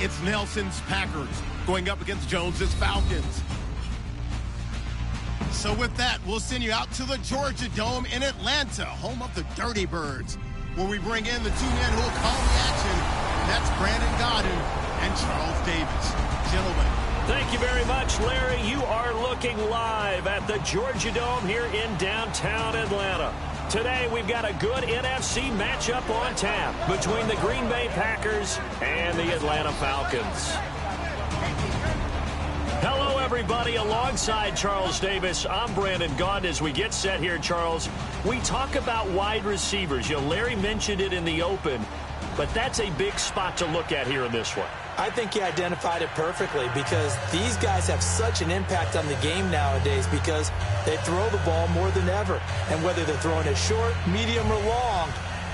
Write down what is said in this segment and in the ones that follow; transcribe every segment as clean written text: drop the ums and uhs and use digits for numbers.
It's Nelson's Packers going up against Jones's Falcons. So with that, we'll send you out to the Georgia Dome in Atlanta, home of the Dirty Birds, where we bring in the two men who will call the action. That's Brandon Godden and Charles Davis. Gentlemen. Thank you very much, Larry. You are looking live at the Georgia Dome here in downtown Atlanta. Today, we've got a good NFC matchup on tap between the Green Bay Packers and the Atlanta Falcons. Hello, everybody. Alongside Charles Davis, I'm Brandon Gaudin. As we get set here, Charles, we talk about wide receivers. Larry mentioned it in the open, but that's a big spot to look at here in this one. I think he identified it perfectly because these guys have such an impact on the game nowadays because they throw the ball more than ever. And whether they're throwing it short, medium, or long,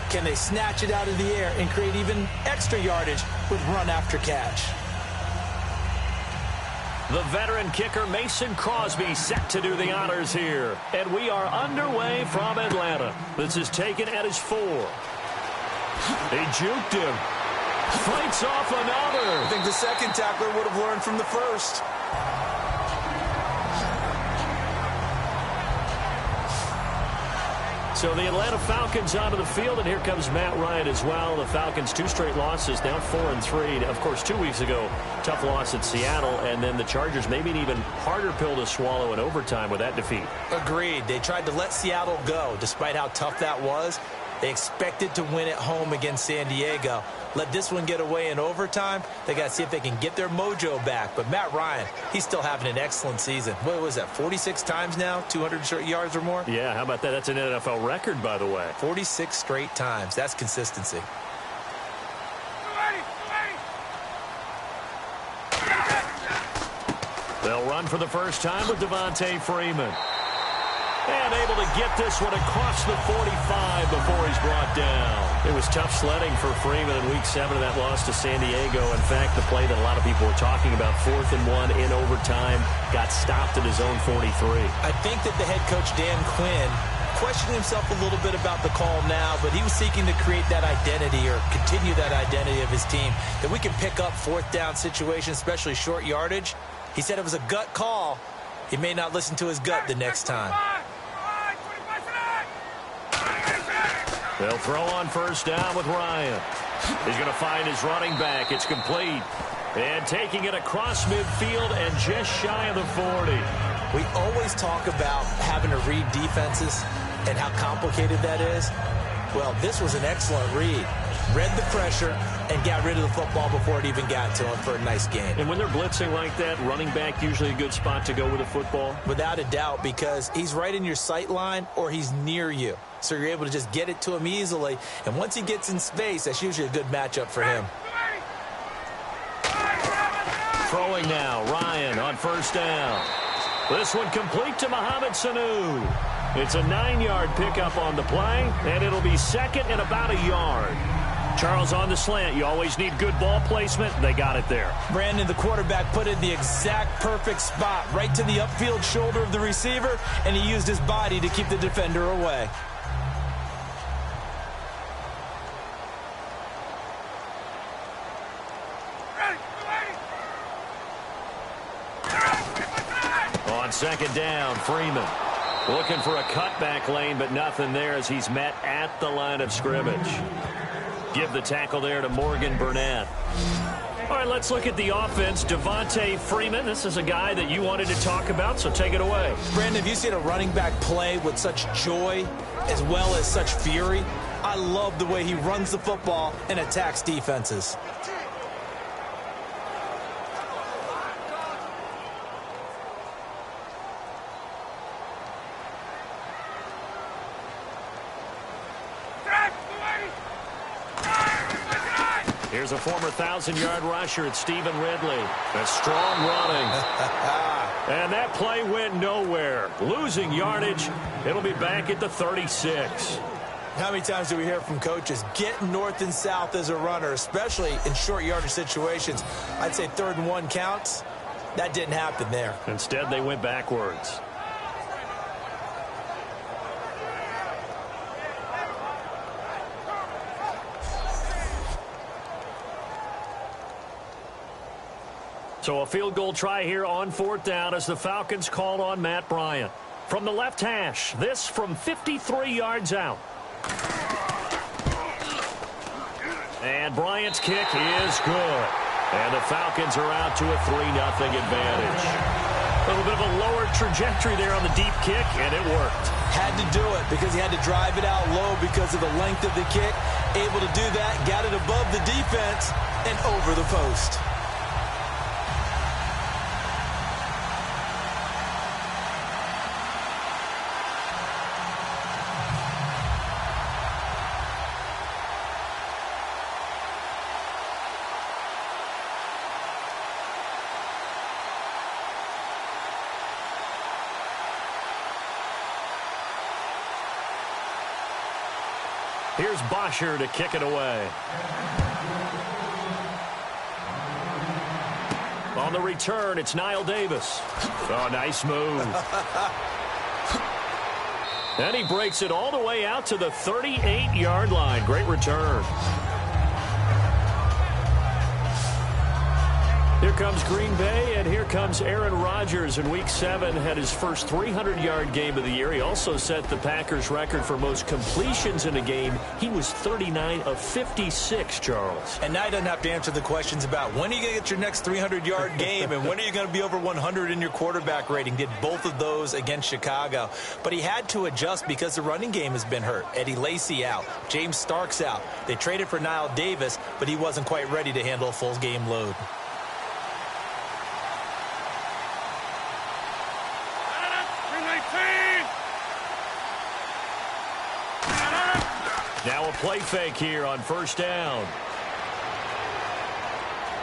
can they snatch it out of the air and create even extra yardage with run after catch? The veteran kicker Mason Crosby set to do the honors here. And we are underway from Atlanta. This is taken at his 4. They juked him. Fights off another. I think the second tackler would have learned from the first. So the Atlanta Falcons out of the field, and here comes Matt Ryan as well. The Falcons 2 straight losses, now 4-3. Of course, 2 weeks ago, tough loss at Seattle, and then the Chargers maybe an even harder pill to swallow in overtime with that defeat. Agreed. They tried to let Seattle go, despite how tough that was. They expected to win at home against San Diego. Let this one get away in overtime. They got to see if they can get their mojo back. But Matt Ryan, he's still having an excellent season. What was that, 46 times now, 200 yards or more? Yeah, how about that? That's an NFL record, by the way. 46 straight times. That's consistency. They'll run for the first time with Devontae Freeman. And able to get this one across the 45 before he's brought down. It was tough sledding for Freeman in Week 7 of that loss to San Diego. In fact, the play that a lot of people were talking about, 4th and 1 in overtime, got stopped at his own 43. I think that the head coach, Dan Quinn, questioned himself a little bit about the call now, but he was seeking to create that identity or continue that identity of his team, that we can pick up 4th down situations, especially short yardage. He said it was a gut call. He may not listen to his gut the next time. They'll throw on first down with Ryan. He's going to find his running back. It's complete. And taking it across midfield and just shy of the 40. We always talk about having to read defenses and how complicated that is. Well, this was an excellent read. Read the pressure and got rid of the football before it even got to him for a nice gain. And when they're blitzing like that, running back usually a good spot to go with the football? Without a doubt, because he's right in your sight line or he's near you. So you're able to just get it to him easily. And once he gets in space, that's usually a good matchup for him. Throwing now, Ryan on first down. This one complete to Mohamed Sanu. It's a 9-yard pickup on the play, and it'll be second and about a yard. Charles, on the slant, you always need good ball placement. They got it there. Brandon, the quarterback, put it in the exact perfect spot, right to the upfield shoulder of the receiver, and he used his body to keep the defender away. On second down, Freeman looking for a cutback lane, but nothing there as he's met at the line of scrimmage. Give the tackle there to Morgan Burnett. All right, let's look at the offense. Devontae Freeman, this is a guy that you wanted to talk about, so take it away. Brandon, have you seen a running back play with such joy as well as such fury? I love the way he runs the football and attacks defenses. Here's a former 1,000-yard rusher, it's Stephen Ridley. A strong running. And that play went nowhere. Losing yardage. It'll be back at the 36. How many times do we hear from coaches, get north and south as a runner, especially in short yardage situations? I'd say 3rd and 1 counts. That didn't happen there. Instead, they went backwards. So a field goal try here on 4th down as the Falcons call on Matt Bryant. From the left hash, this from 53 yards out. And Bryant's kick is good. And the Falcons are out to a 3-0 advantage. A little bit of a lower trajectory there on the deep kick, and it worked. Had to do it because he had to drive it out low because of the length of the kick. Able to do that, got it above the defense and over the post. Here's Bosher to kick it away. On the return, it's Niall Davis. Oh, nice move. And he breaks it all the way out to the 38-yard line. Great return. Here comes Green Bay, and here comes Aaron Rodgers in Week 7. Had his first 300-yard game of the year. He also set the Packers record for most completions in a game. He was 39 of 56, Charles. And now he doesn't have to answer the questions about when are you going to get your next 300-yard game and when are you going to be over 100 in your quarterback rating. Did both of those against Chicago. But he had to adjust because the running game has been hurt. Eddie Lacy out. James Starks out. They traded for Niall Davis, but he wasn't quite ready to handle a full game load. Now a play fake here on 1st down.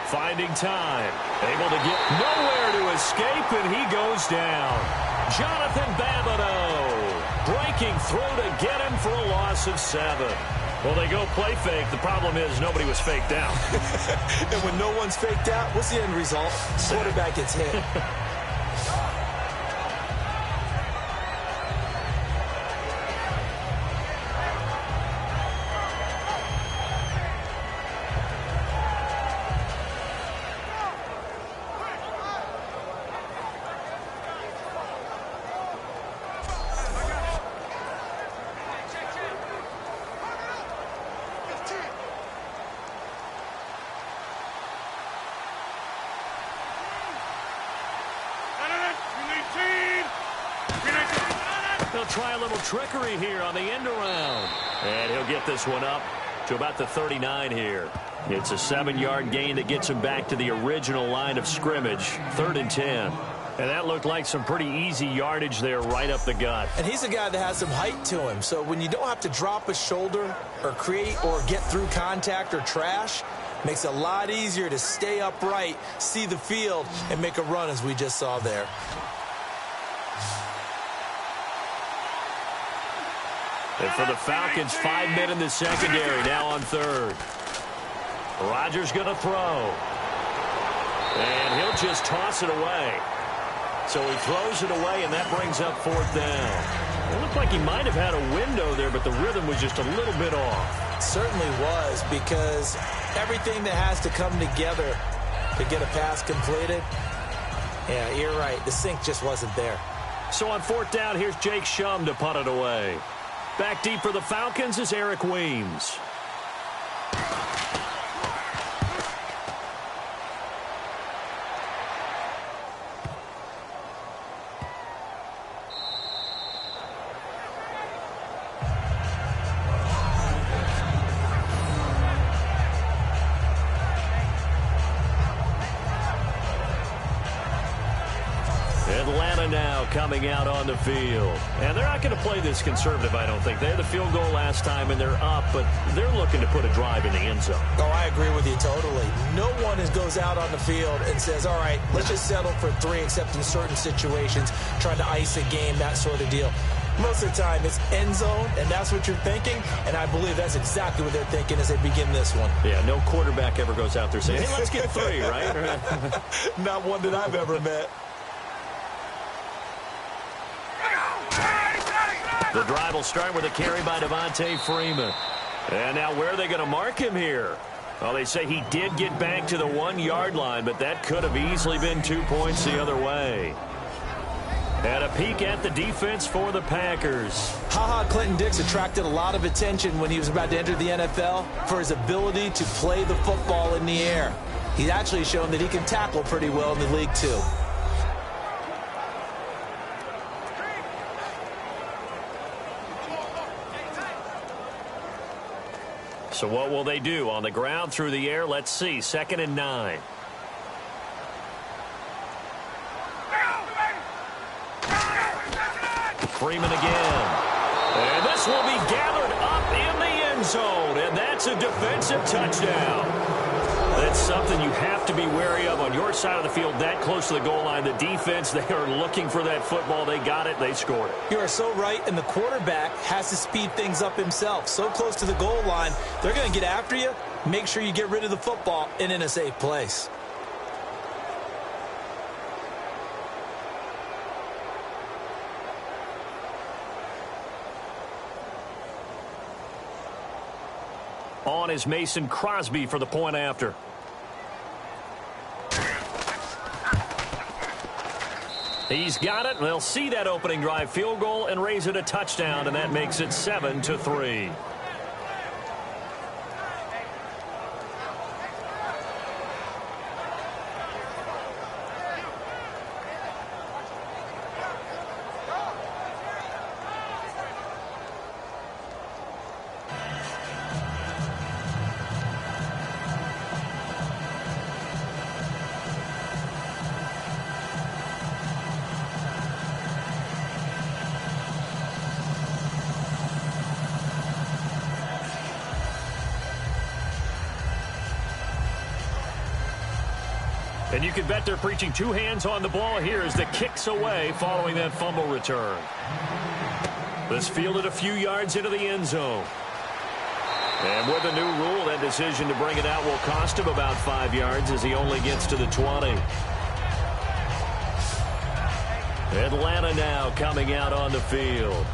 Finding time. Able to get nowhere to escape, and he goes down. Jonathan Babineau breaking through to get him for a loss of 7. Well, they go play fake. The problem is nobody was faked out. And when no one's faked out, what's the end result? Quarterback gets hit. They'll try a little trickery here on the end around. And he'll get this one up to about the 39 here. It's a 7-yard gain that gets him back to the original line of scrimmage. 3rd and 10. And that looked like some pretty easy yardage there right up the gut. And he's a guy that has some height to him. So when you don't have to drop a shoulder or create or get through contact or trash, makes it a lot easier to stay upright, see the field, and make a run as we just saw there. And for the Falcons, 5 men in the secondary, now on 3rd. Rodgers going to throw. And he'll just toss it away. So he throws it away, and that brings up 4th down. It looked like he might have had a window there, but the rhythm was just a little bit off. It certainly was, because everything that has to come together to get a pass completed, yeah, you're right. The sync just wasn't there. So on 4th down, here's Jake Shum to punt it away. Back deep for the Falcons is Eric Weems. Atlanta now coming out on the field. And they're not going to play this conservative, I don't think. They had the field goal last time, and they're up, but they're looking to put a drive in the end zone. Oh, I agree with you totally. No one goes out on the field and says, all right, let's just settle for 3, except in certain situations, trying to ice a game, that sort of deal. Most of the time, it's end zone, and that's what you're thinking, and I believe that's exactly what they're thinking as they begin this one. Yeah, no quarterback ever goes out there saying, hey, let's get 3, right? Not one that I've ever met. The drive will start with a carry by Devontae Freeman. And now where are they going to mark him here? Well, they say he did get back to the 1-yard line, but that could have easily been 2 points the other way. And a peek at the defense for the Packers. Clinton-Dix attracted a lot of attention when he was about to enter the NFL for his ability to play the football in the air. He's actually shown that he can tackle pretty well in the league, too. So what will they do? On the ground, through the air, let's see. 2nd and 9. Freeman again. And this will be gathered up in the end zone. And that's a defensive touchdown. That's something you have to be wary of on your side of the field, that close to the goal line. The defense, they are looking for that football. They got it. They scored it. You are so right, and the quarterback has to speed things up himself. So close to the goal line, they're going to get after you. Make sure you get rid of the football and in a safe place. On is Mason Crosby for the point after. He's got it. They'll see that opening drive field goal and raise it a touchdown, and that makes it 7-3. And you can bet they're preaching 2 hands on the ball here as the kick's away following that fumble return. This fielded a few yards into the end zone. And with the new rule, that decision to bring it out will cost him about 5 yards as he only gets to the 20. Atlanta now coming out on the field.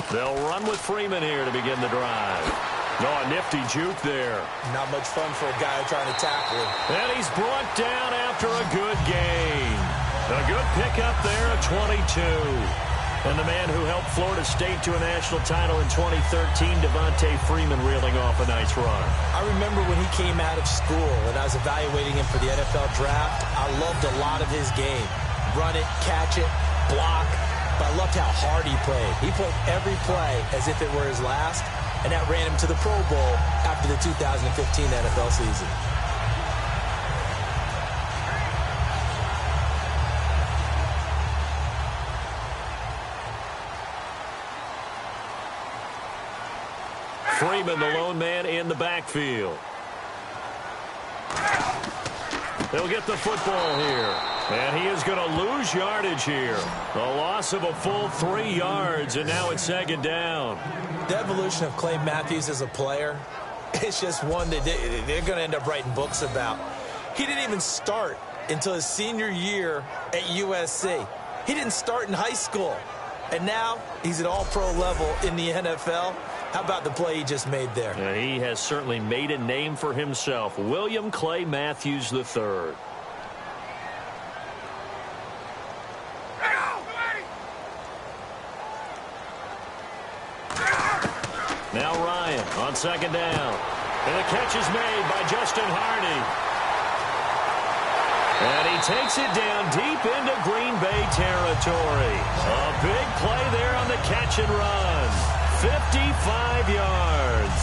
They'll run with Freeman here to begin the drive. Oh, a nifty juke there. Not much fun for a guy trying to tackle him. And he's brought down after a good gain. A good pickup there at 22. And the man who helped Florida State to a national title in 2013, Devontae Freeman, reeling off a nice run. I remember when he came out of school and I was evaluating him for the NFL draft. I loved a lot of his game. Run it, catch it, block. But I loved how hard he played. He played every play as if it were his last, and that ran him to the Pro Bowl after the 2015 NFL season. Freeman, the lone man in the backfield. They'll get the football here. And he is going to lose yardage here. A loss of a full 3 yards, and now it's 2nd down. The evolution of Clay Matthews as a player, it's just one that they're going to end up writing books about. He didn't even start until his senior year at USC. He didn't start in high school. And now he's at all-pro level in the NFL. How about the play he just made there? Yeah, he has certainly made a name for himself. William Clay Matthews III. Now Ryan on 2nd down. And the catch is made by Justin Hardy. And he takes it down deep into Green Bay territory. A big play there on the catch and run. 55 yards.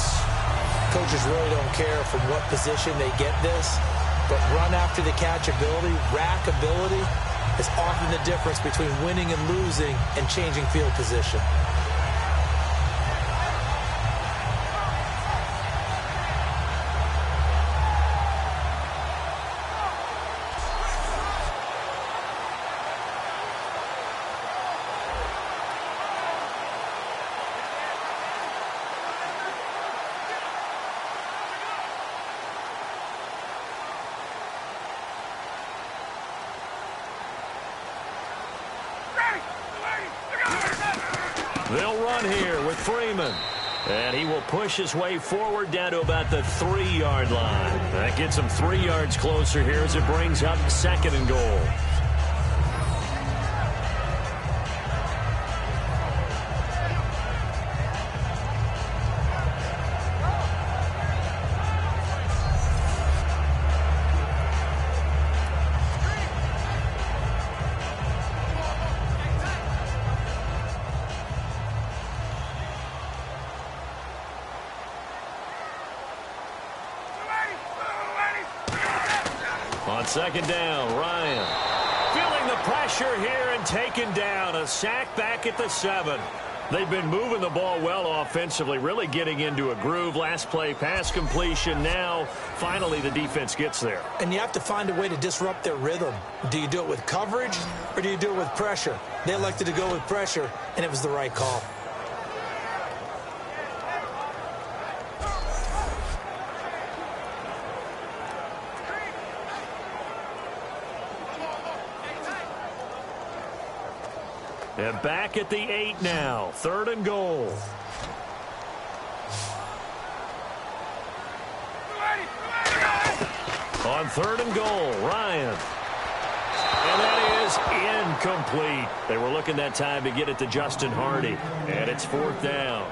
Coaches really don't care from what position they get this, but run after the catch ability, rack ability, is often the difference between winning and losing and changing field position. run here with Freeman. And he will push his way forward down to about the 3-yard line. That gets him 3 yards closer here as it brings up 2nd and goal. On 2nd down, Ryan. Feeling the pressure here and taken down. A sack back at the 7. They've been moving the ball well offensively, really getting into a groove. Last play, pass completion. Now, finally, the defense gets there. And you have to find a way to disrupt their rhythm. Do you do it with coverage or do you do it with pressure? They elected to go with pressure, and it was the right call. And back at the 8 now. 3rd and goal. On 3rd and goal, Ryan. And that is incomplete. They were looking that time to get it to Justin Hardy. And it's 4th down.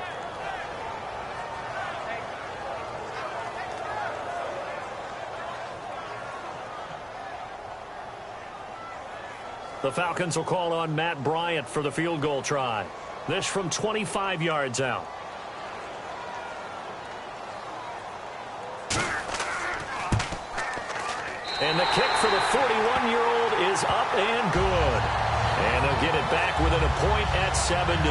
The Falcons will call on Matt Bryant for the field goal try. This from 25 yards out. And the kick for the 41-year-old is up and good. And they'll get it back within a point at 7-6.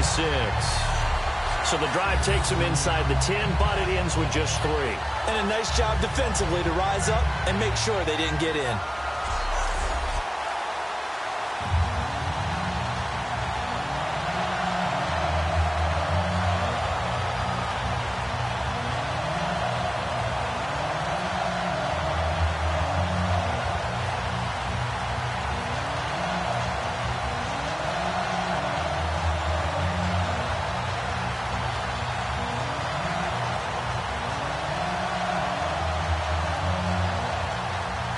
So the drive takes them inside the 10, but it ends with just 3. And a nice job defensively to rise up and make sure they didn't get in.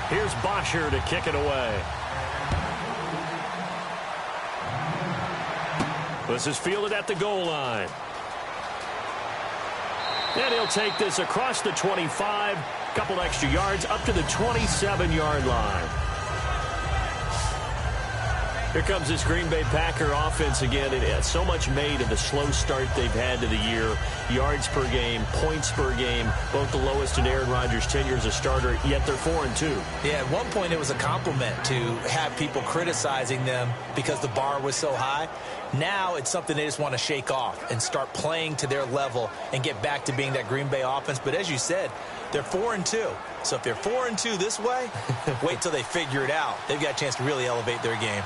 Here's Bosher to kick it away. This is fielded at the goal line. And he'll take this across the 25, couple extra yards up to the 27-yard line. Here comes this Green Bay Packer offense again. It has so much made of the slow start they've had to the year. Yards per game, points per game, both the lowest in Aaron Rodgers' tenure as a starter, yet they're 4-2. Yeah, at one point it was a compliment to have people criticizing them because the bar was so high. Now it's something they just want to shake off and start playing to their level and get back to being that Green Bay offense. But as you said, they're 4-2. So if they're 4-2 this way, wait till they figure it out. They've got a chance to really elevate their game.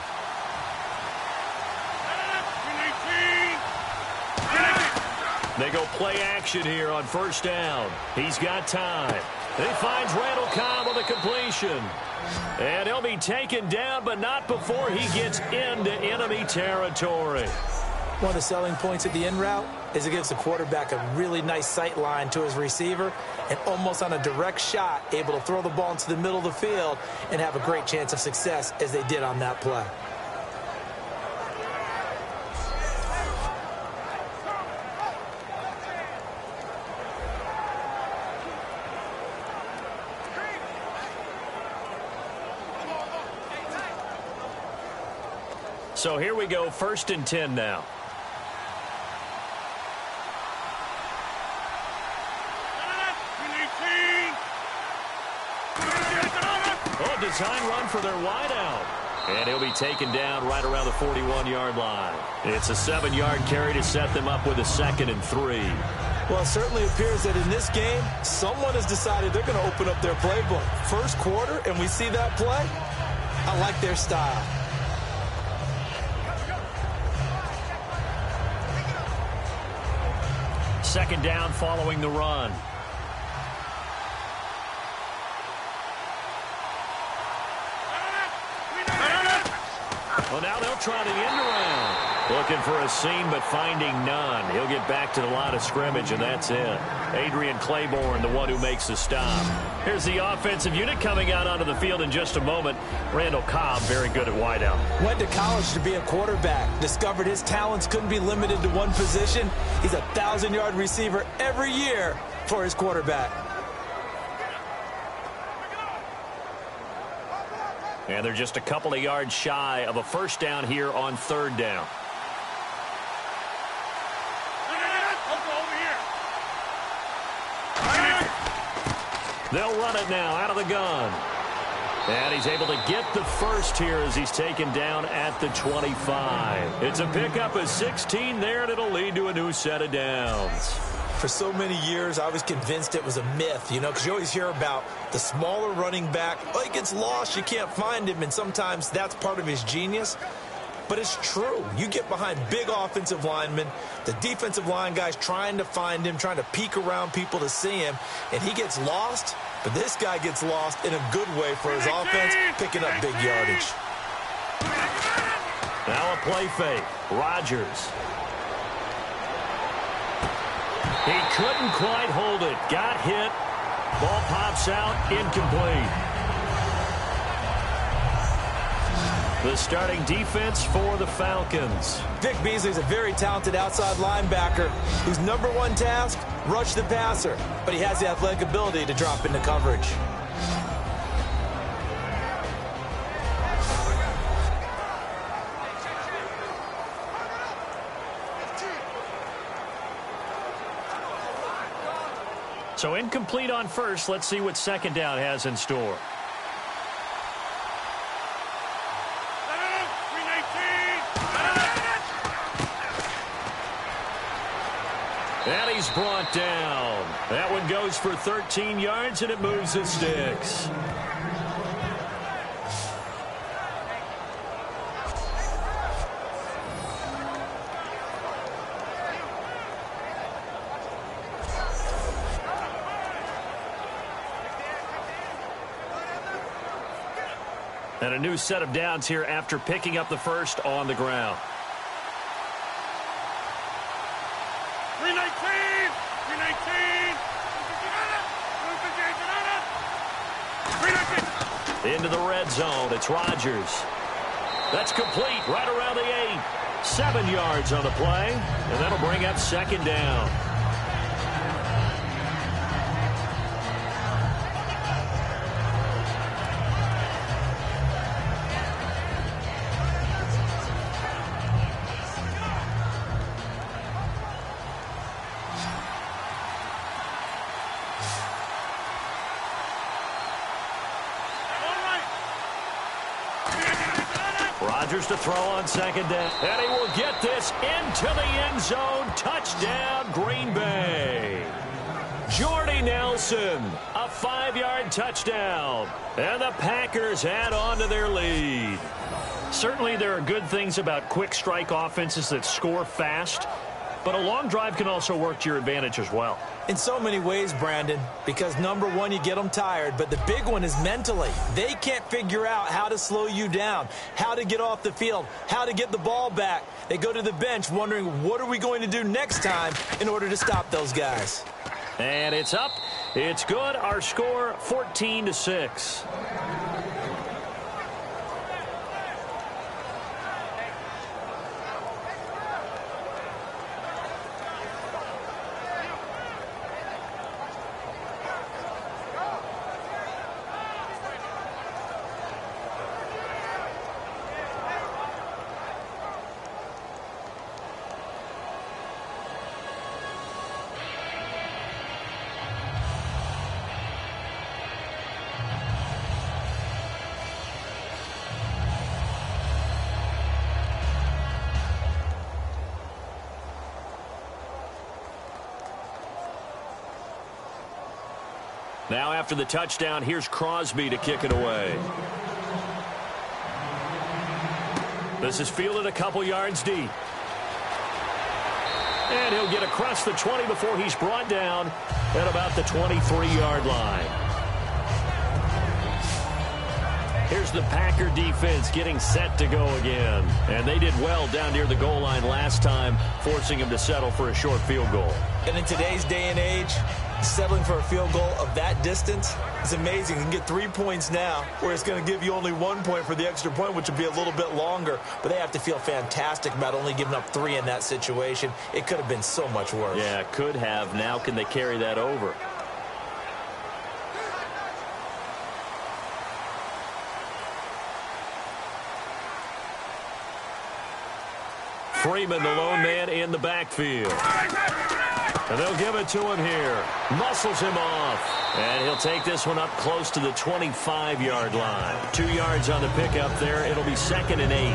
They go play action here on 1st down. He's got time. He finds Randall Cobb with a completion. And he'll be taken down, but not before he gets into enemy territory. One of the selling points at the in route is it gives the quarterback a really nice sight line to his receiver and almost on a direct shot able to throw the ball into the middle of the field and have a great chance of success as they did on that play. So here we go, 1st and 10 now. Oh, design run for their wideout. And he'll be taken down right around the 41-yard line. It's a 7-yard carry to set them up with a 2nd and 3. Well, it certainly appears that in this game, someone has decided they're going to open up their playbook. First quarter, and we see that play. I like their style. Second down following the run. Well, now they'll try the end around. Looking for a seam, but finding none. He'll get back to the line of scrimmage, and that's it. Adrian Claiborne, the one who makes the stop. Here's the offensive unit coming out onto the field in just a moment. Randall Cobb, very good at wideout. Went to college to be a quarterback. Discovered his talents couldn't be limited to one position. He's a 1,000-yard receiver every year for his quarterback. And they're just a couple of yards shy of a first down here on third down. They'll run it now out of the gun. And he's able to get the first here as he's taken down at the 25. It's a pickup of 16 there, and it'll lead to a new set of downs. For so many years, I was convinced it was a myth, because you always hear about the smaller running back. Oh, he gets lost, you can't find him, and sometimes that's part of his genius. But it's true. You get behind big offensive linemen, the defensive line guys trying to find him, trying to peek around people to see him, and he gets lost. But this guy gets lost in a good way for his offense, picking up big yardage. Now a play fake. Rodgers. He couldn't quite hold it. Got hit. Ball pops out. Incomplete. The starting defense for the Falcons. Vic Beasley's a very talented outside linebacker whose number one task, rush the passer. But he has the athletic ability to drop into coverage. So incomplete on first. Let's see what second down has in store. And he's brought down. That one goes for 13 yards, and it moves the sticks. And a new set of downs here after picking up the first on the ground. Into the red zone. It's Rodgers. That's complete right around the 8. 7 yards on the play, and that'll bring up second down. Rodgers to throw on second down. And he will get this into the end zone. Touchdown, Green Bay. Jordy Nelson, a 5-yard touchdown. And the Packers add on to their lead. Certainly there are good things about quick strike offenses that score fast, but a long drive can also work to your advantage as well. In so many ways, Brandon, because number one, you get them tired, but the big one is mentally. They can't figure out how to slow you down, how to get off the field, how to get the ball back. They go to the bench wondering, what are we going to do next time in order to stop those guys? And it's up. It's good. Our score, 14-6. Now after the touchdown, here's Crosby to kick it away. This is fielded a couple yards deep. And he'll get across the 20 before he's brought down at about the 23-yard line. Here's here's the Packer defense getting set to go again. And they did well down near the goal line last time, forcing them to settle for a short field goal. And in today's day and age, settling for a field goal of that distance is amazing. You can get 3 points now, where it's going to give you only 1 point for the extra point, which would be a little bit longer. But they have to feel fantastic about only giving up 3 in that situation. It could have been so much worse. Yeah, could have. Now can they carry that over? Freeman, the lone man in the backfield. And they'll give it to him here. Muscles him off. And he'll take this one up close to the 25-yard line. 2 yards on the pickup there. It'll be 2nd and 8.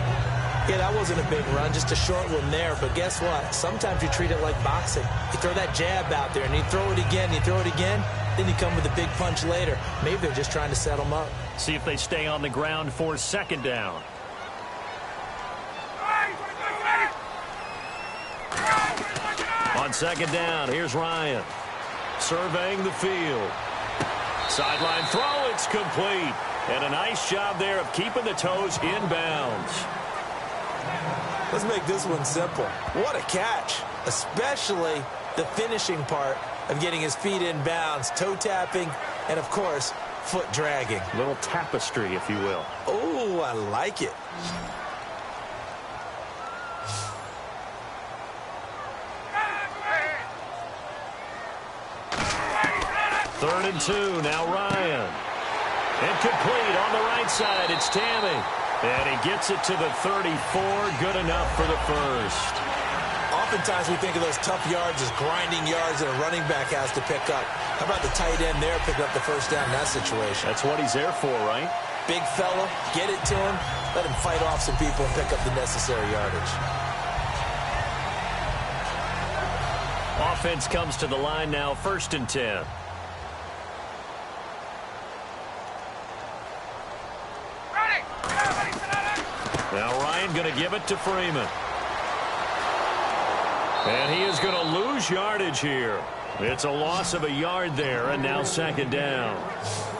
Yeah, that wasn't a big run, just a short one there. But guess what? Sometimes you treat it like boxing. You throw that jab out there, and you throw it again, you throw it again, then you come with a big punch later. Maybe they're just trying to set them up. See if they stay on the ground for 2nd down. On 2nd down, here's Ryan. Surveying the field. Sideline throw, it's complete. And a nice job there of keeping the toes in bounds. Let's make this one simple. What a catch, especially the finishing part of getting his feet in bounds, toe tapping, and, of course, foot dragging. A little tapestry, if you will. Oh, I like it. 3rd and 2, now Ryan. Incomplete on the right side, it's Tammy. And he gets it to the 34, good enough for the first. Oftentimes we think of those tough yards as grinding yards that a running back has to pick up. How about the tight end there picking up the first down in that situation? That's what he's there for, right? Big fella, get it to him, let him fight off some people and pick up the necessary yardage. Offense comes to the line now, 1st and 10. Now Ryan going to give it to Freeman. And he is going to lose yardage here. It's a loss of a yard there, and now 2nd down.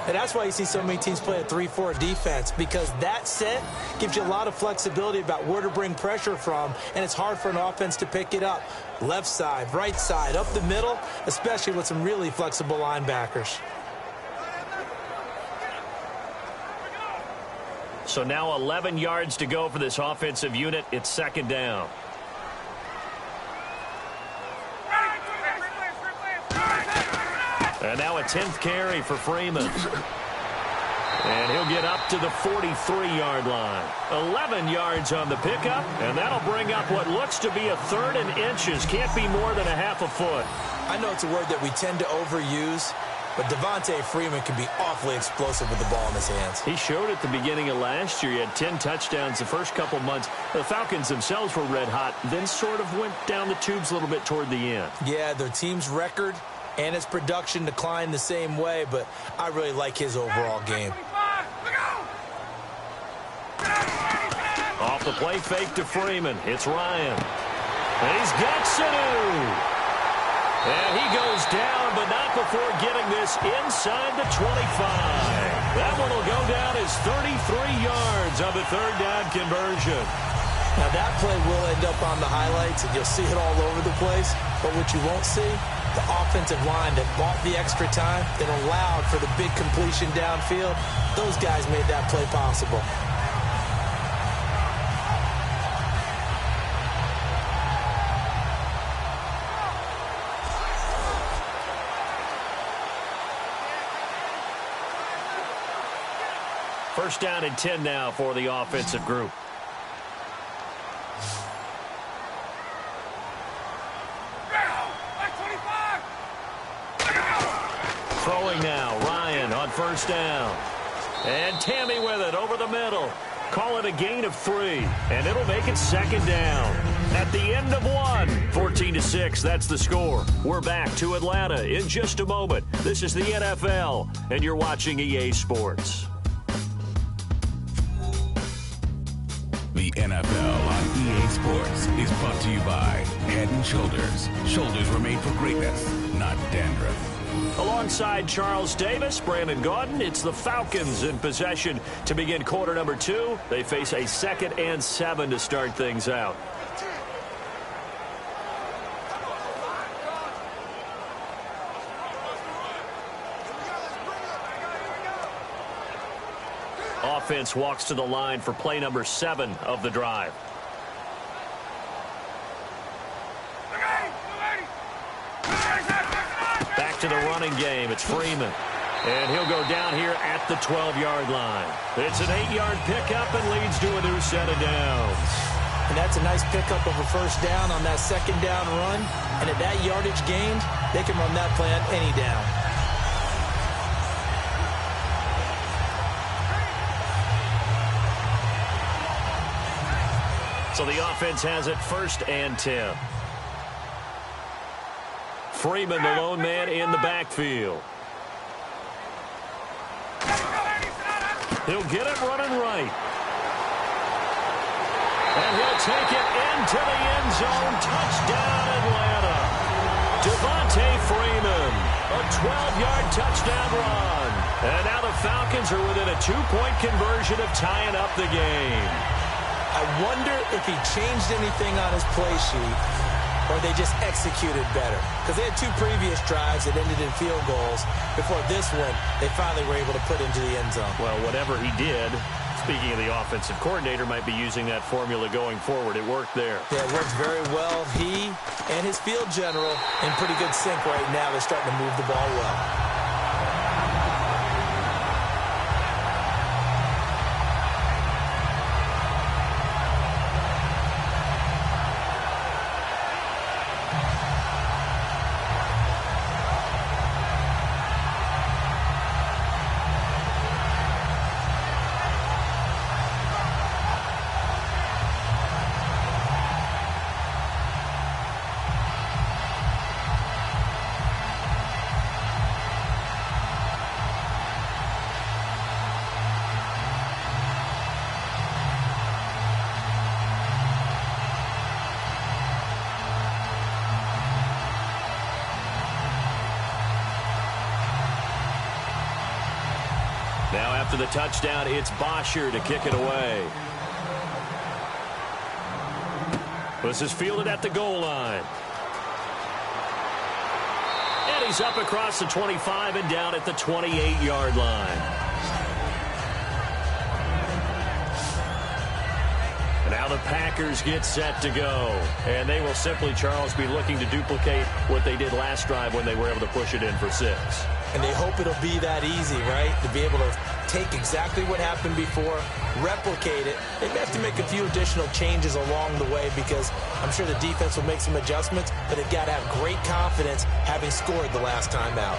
And that's why you see so many teams play a 3-4 defense, because that set gives you a lot of flexibility about where to bring pressure from, and it's hard for an offense to pick it up. Left side, right side, up the middle, especially with some really flexible linebackers. So now 11 yards to go for this offensive unit. It's 2nd down. And now a 10th carry for Freeman. And he'll get up to the 43-yard line. 11 yards on the pickup, and that'll bring up what looks to be a 3rd and inches. Can't be more than a half a foot. I know it's a word that we tend to overuse, but Devontae Freeman can be awfully explosive with the ball in his hands. He showed at the beginning of last year. He had 10 touchdowns the first couple months. The Falcons themselves were red hot, then sort of went down the tubes a little bit toward the end. Yeah, their team's record and its production declined the same way, but I really like his overall game. Off the play fake to Freeman. It's Ryan. And he's got Sanu. And he goes down, but not before getting this inside the 25. That one will go down as 33 yards on the 3rd down conversion. Now that play will end up on the highlights, and you'll see it all over the place. But what you won't see, the offensive line that bought the extra time, that allowed for the big completion downfield, those guys made that play possible. First down and 10 now for the offensive group. Throwing now, Ryan on 1st down. And Tammy with it over the middle. Call it a gain of 3, and it'll make it 2nd down. At the end of 1, 14-6, that's the score. We're back to Atlanta in just a moment. This is the NFL, and you're watching EA Sports. The NFL on EA Sports is brought to you by Head & Shoulders. Shoulders were made for greatness, not dandruff. Alongside Charles Davis, Brandon Gaudin, it's the Falcons in possession to begin quarter number 2. They face a 2nd and 7 to start things out. Offense walks to the line for play number 7 of the drive. Back to the running game. It's Freeman. And he'll go down here at the 12-yard line. It's an 8-yard pickup and leads to a new set of downs. And that's a nice pickup of a first down on that second down run. And at that yardage gained, they can run that play on any down. So the offense has it 1st and 10. Freeman, the lone man in the backfield. He'll get it running right. And he'll take it into the end zone. Touchdown, Atlanta. Devontae Freeman, a 12-yard touchdown run. And now the Falcons are within a 2-point conversion of tying up the game. I wonder if he changed anything on his play sheet or they just executed better. Because they had 2 previous drives that ended in field goals. Before this one, they finally were able to put into the end zone. Well, whatever he did, speaking of the offensive coordinator, might be using that formula going forward. It worked there. Yeah, it worked very well. He and his field general in pretty good sync right now. They're starting to move the ball well. Now after the touchdown, it's Bosher to kick it away. This is fielded at the goal line. And he's up across the 25 and down at the 28-yard line. Now the Packers get set to go. And they will simply, Charles, be looking to duplicate what they did last drive when they were able to push it in for 6. And they hope it'll be that easy, right? To be able to take exactly what happened before, replicate it. They may have to make a few additional changes along the way because I'm sure the defense will make some adjustments, but they've got to have great confidence having scored the last time out.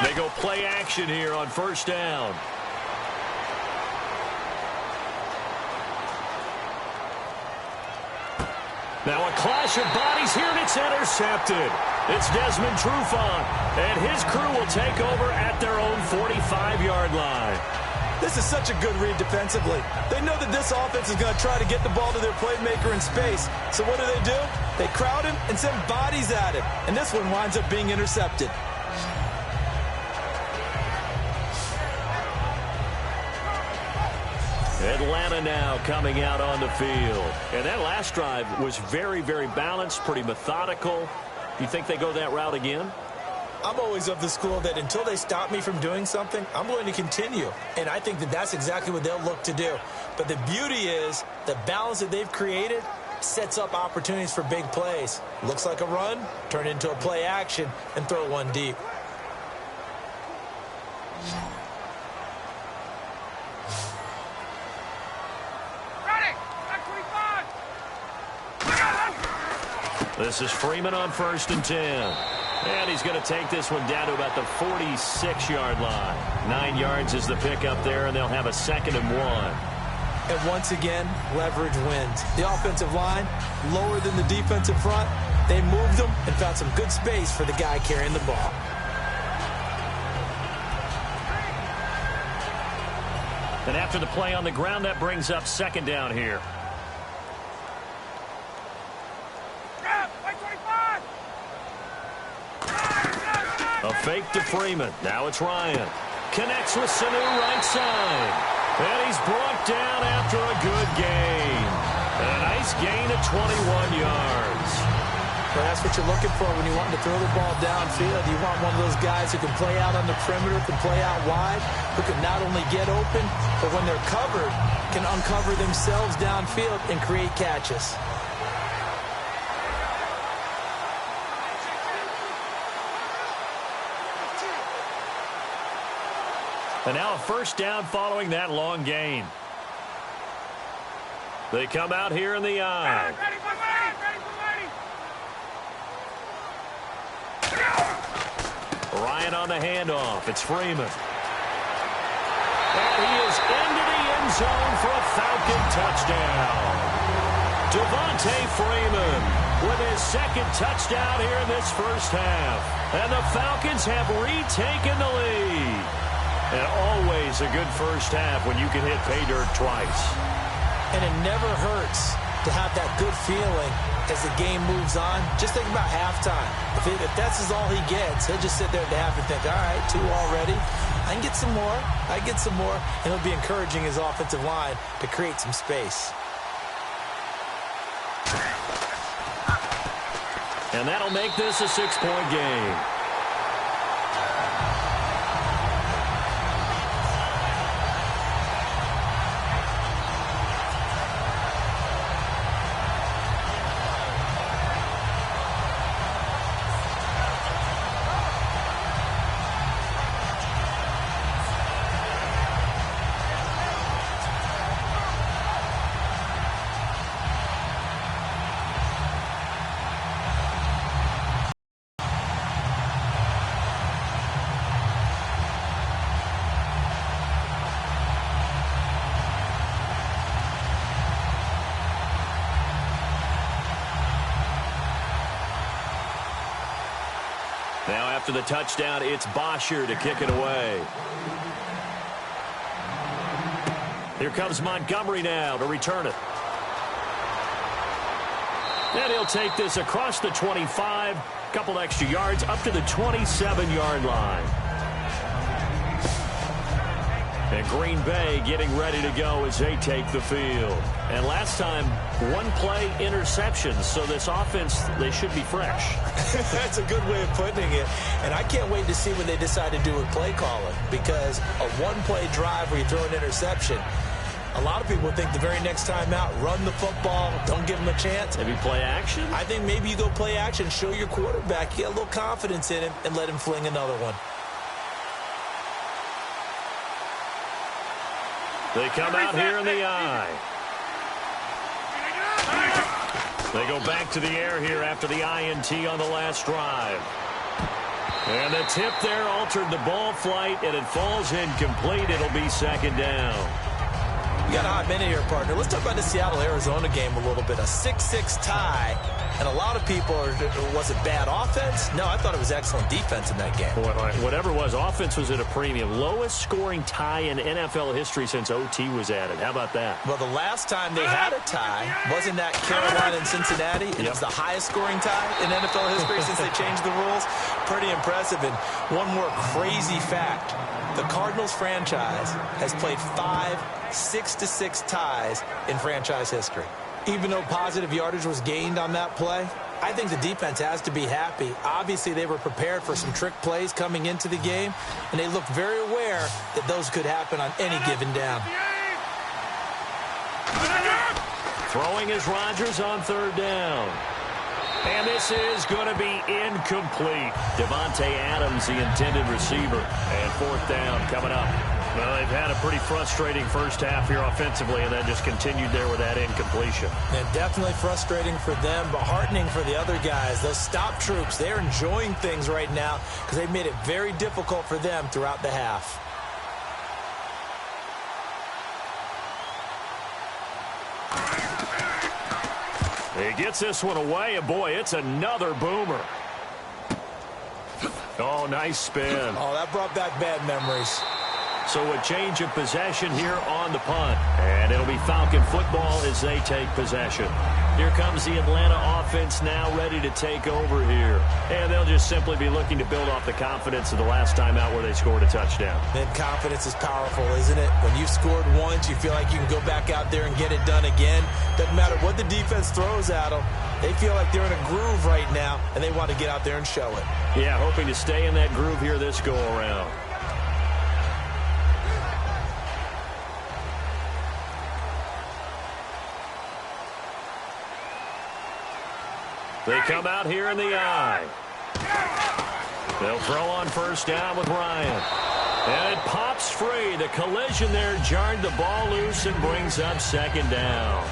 They go play action here on 1st down. Now a clash of bodies here, and it's intercepted. It's Desmond Trufant, and his crew will take over at their own 45-yard line. This is such a good read defensively. They know that this offense is going to try to get the ball to their playmaker in space. So what do? They crowd him and send bodies at him. And this one winds up being intercepted. Atlanta now coming out on the field. And that last drive was very, very balanced, pretty methodical. You think they go that route again? I'm always of the school that until they stop me from doing something, I'm going to continue. And I think that that's exactly what they'll look to do. But the beauty is the balance that they've created sets up opportunities for big plays. Looks like a run, turn it into a play action, and throw one deep. This is Freeman on 1st and 10. And he's going to take this one down to about the 46-yard line. 9 yards is the pickup there, and they'll have a 2nd and 1. And once again, leverage wins. The offensive line, lower than the defensive front. They moved them and found some good space for the guy carrying the ball. And after the play on the ground, that brings up second down here. A fake to Freeman. Now it's Ryan. Connects with Sanu right side. And he's brought down after a good gain. And a nice gain of 21 yards. Well, that's what you're looking for when you want to throw the ball downfield. You want one of those guys who can play out on the perimeter, can play out wide, who can not only get open, but when they're covered, can uncover themselves downfield and create catches. And now a first down following that long gain. They come out here in the eye. Ryan on the handoff. It's Freeman. And he is into the end zone for a Falcon touchdown. Devontae Freeman with his second touchdown here in this first half. And the Falcons have retaken the lead. And always a good first half when you can hit pay dirt twice. And it never hurts to have that good feeling as the game moves on. Just think about halftime. If that's all he gets, he'll just sit there at the half and think, all right, 2 already. I can get some more. I get some more. And he'll be encouraging his offensive line to create some space. And that'll make this a 6-point game. Now after the touchdown, it's Bosher to kick it away. Here comes Montgomery now to return it. And he'll take this across the 25, couple extra yards up to the 27-yard line. And Green Bay getting ready to go as they take the field. And last time, 1-play interceptions, so this offense, they should be fresh. That's a good way of putting it. And I can't wait to see when they decide to do with play calling, because a 1-play drive where you throw an interception, a lot of people think the very next time out, run the football, don't give him a chance. Maybe play action? I think maybe you go play action, show your quarterback, get a little confidence in him, and let him fling another one. They come out here in the eye. They go back to the air here after the INT on the last drive. And the tip there altered the ball flight, and it falls incomplete. It'll be second down. We got a hot minute here, partner. Let's talk about the Seattle-Arizona game a little bit. A 6-6 tie. And a lot of people was it bad offense? No, I thought it was excellent defense in that game. Whatever it was, offense was at a premium. Lowest scoring tie in NFL history since OT was added. How about that? Well, the last time they had a tie, wasn't that Carolina and Cincinnati? It was the highest scoring tie in NFL history since they changed the rules. Pretty impressive. And one more crazy fact. The Cardinals franchise has played 5 6-6 ties in franchise history. Even though positive yardage was gained on that play, I think the defense has to be happy. Obviously, they were prepared for some trick plays coming into the game, and they looked very aware that those could happen on any given down. Throwing is Rodgers on third down. And this is going to be incomplete. Devontae Adams, the intended receiver. And fourth down coming up. Well, they've had a pretty frustrating first half here offensively, and then just continued there with that incompletion. And definitely frustrating for them, but heartening for the other guys. Those stop troops, they're enjoying things right now because they've made it very difficult for them throughout the half. He gets this one away, and boy, it's another boomer. Oh, nice spin. Oh, that brought back bad memories. So a change of possession here on the punt. And it'll be Falcon football as they take possession. Here comes the Atlanta offense now ready to take over here. And they'll just simply be looking to build off the confidence of the last time out where they scored a touchdown. Man, confidence is powerful, isn't it? When you've scored once, you feel like you can go back out there and get it done again. Doesn't matter what the defense throws at them. They feel like they're in a groove right now, and they want to get out there and show it. Yeah, hoping to stay in that groove here this go-around. They come out here in the eye. They'll throw on first down with Ryan. And it pops free. The collision there jarred the ball loose and brings up second down.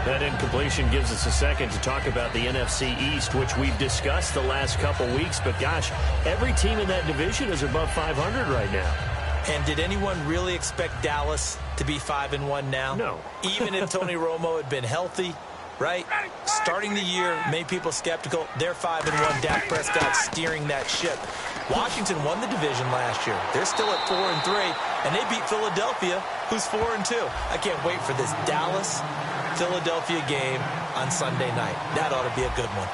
That incompletion gives us a second to talk about the NFC East, which we've discussed the last couple weeks. But, gosh, every team in that division is above 500 right now. And did anyone really expect Dallas to be 5-1 now? No. Even if Tony Romo had been healthy, right? Starting the year made people skeptical. They're 5-1. Dak Prescott steering that ship. Washington won the division last year. They're still at 4-3, and they beat Philadelphia, who's 4-2. I can't wait for this Dallas-Philadelphia game on Sunday night. That ought to be a good one.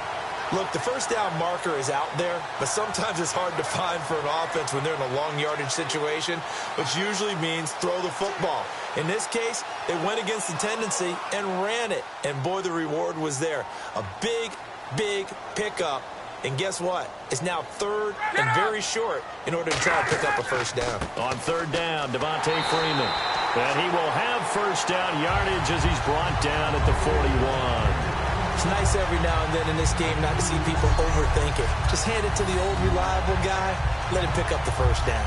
Look, the first down marker is out there, but sometimes it's hard to find for an offense when they're in a long yardage situation, which usually means throw the football. In this case, they went against the tendency and ran it, and boy, the reward was there. A big, big pickup, and guess what? It's now third and very short in order to try to pick up a first down. On third down, Devontae Freeman. And he will have first down yardage as he's brought down at the 41. It's nice every now and then in this game not to see people overthink it. Just hand it to the old reliable guy. Let him pick up the first down.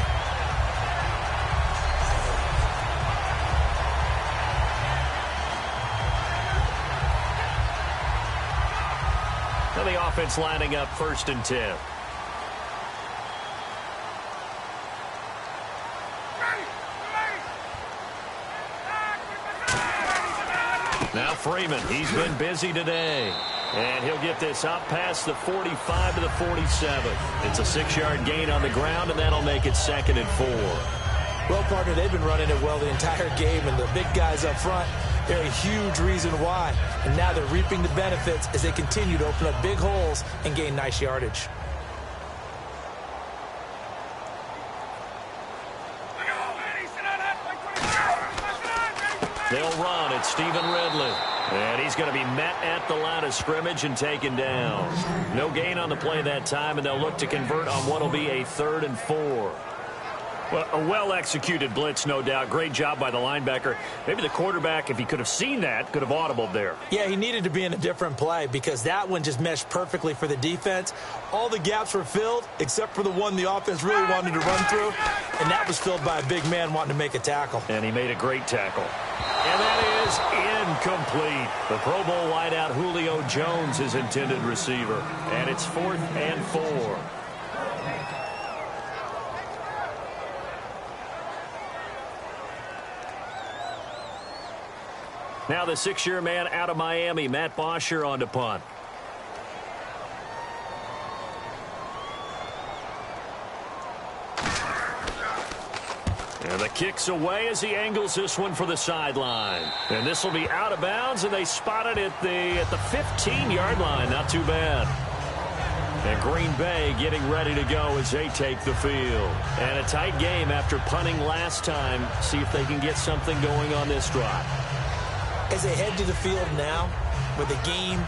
Now the offense lining up 1st and 10. Now Freeman, he's been busy today. And he'll get this up past the 45 to the 47. It's a 6-yard gain on the ground, and that'll make it 2nd and 4. Well, partner, they've been running it well the entire game, and the big guys up front, they're a huge reason why. And now they're reaping the benefits as they continue to open up big holes and gain nice yardage. They'll run at Stephen Ridley. And he's going to be met at the line of scrimmage and taken down. No gain on the play that time, and they'll look to convert on what will be a 3rd and 4. Well, a well-executed blitz, no doubt. Great job by the linebacker. Maybe the quarterback, if he could have seen that, could have audibled there. Yeah, he needed to be in a different play because that one just meshed perfectly for the defense. All the gaps were filled except for the one the offense really wanted to run through, and that was filled by a big man wanting to make a tackle. And he made a great tackle. And that is incomplete. The Pro Bowl wideout Julio Jones is intended receiver. And it's 4th and 4. Now the 6-year man out of Miami, Matt Bosher on to punt. And the kick's away as he angles this one for the sideline. And this will be out of bounds, and they spot it at the 15-yard line. Not too bad. And Green Bay getting ready to go as they take the field. And a tight game after punting last time. See if they can get something going on this drive. As they head to the field now, with the game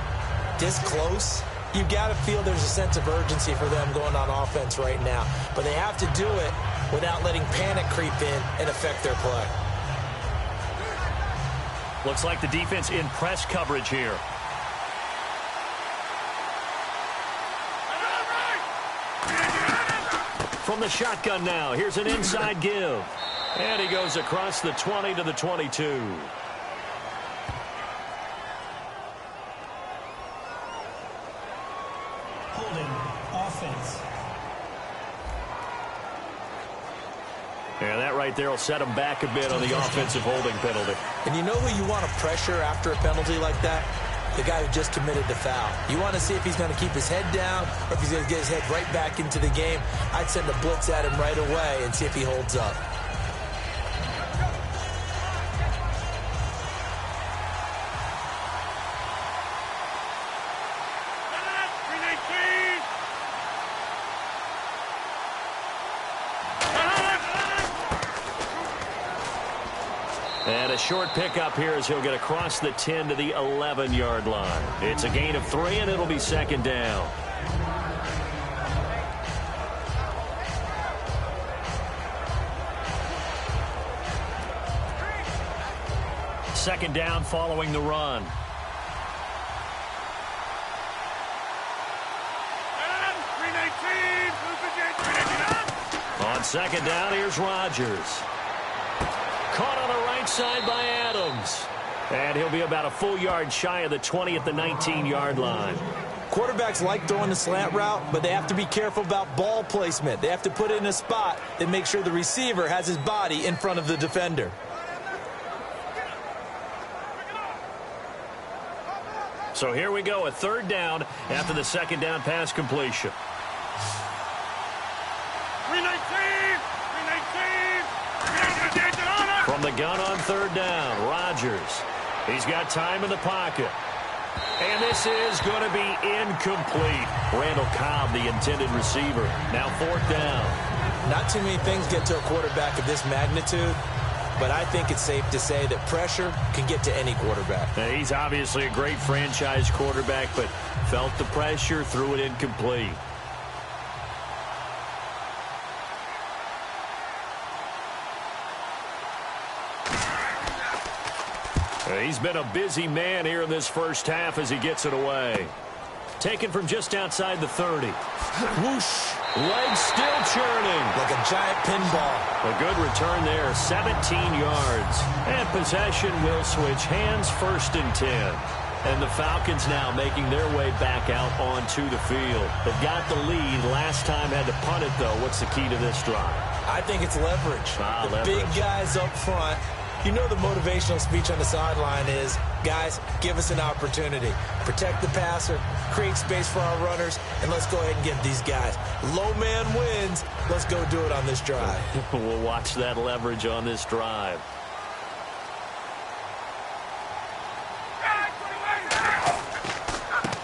this close, you've got to feel there's a sense of urgency for them going on offense right now. But they have to do it without letting panic creep in and affect their play. Looks like the defense in press coverage here. From the shotgun now, here's an inside give. And he goes across the 20 to the 22. Offense. And that right there will set him back a bit on the offensive holding penalty. And you know who you want to pressure after a penalty like that? The guy who just committed the foul. You want to see if he's going to keep his head down or if he's going to get his head right back into the game. I'd send a blitz at him right away and see if he holds up. a short pickup here as he'll get across the 10 to the 11-yard line. It's a gain of 3, and it'll be second down. Second down following the run. On second down, here's Rodgers. Caught on the right side by Adams. And he'll be about a full yard shy of the 20 at the 19-yard line. Quarterbacks like throwing the slant route, but they have to be careful about ball placement. They have to put it in a spot that makes sure the receiver has his body in front of the defender. So here we go, a third down after the second down pass completion. 319! From the gun on third down, Rodgers. He's got time in the pocket. And this is going to be incomplete. Randall Cobb, the intended receiver. Now fourth down. Not too many things get to a quarterback of this magnitude, but I think it's safe to say that pressure can get to any quarterback. Now, he's obviously a great franchise quarterback, but felt the pressure, threw it incomplete. He's been a busy man here in this first half as he gets it away. Taken from just outside the 30. Whoosh. Legs still churning. Like a giant pinball. A good return there, 17 yards. And possession will switch hands, first and 10. And the Falcons now making their way back out onto the field. They've got the lead. Last time had to punt it, though. What's the key to this drive? I think it's leverage. Leverage. Big guys up front. You know the motivational speech on the sideline is, guys, give us an opportunity. Protect the passer, create space for our runners, and let's go ahead and get these guys. Low man wins. Let's go do it on this drive. We'll watch that leverage on this drive.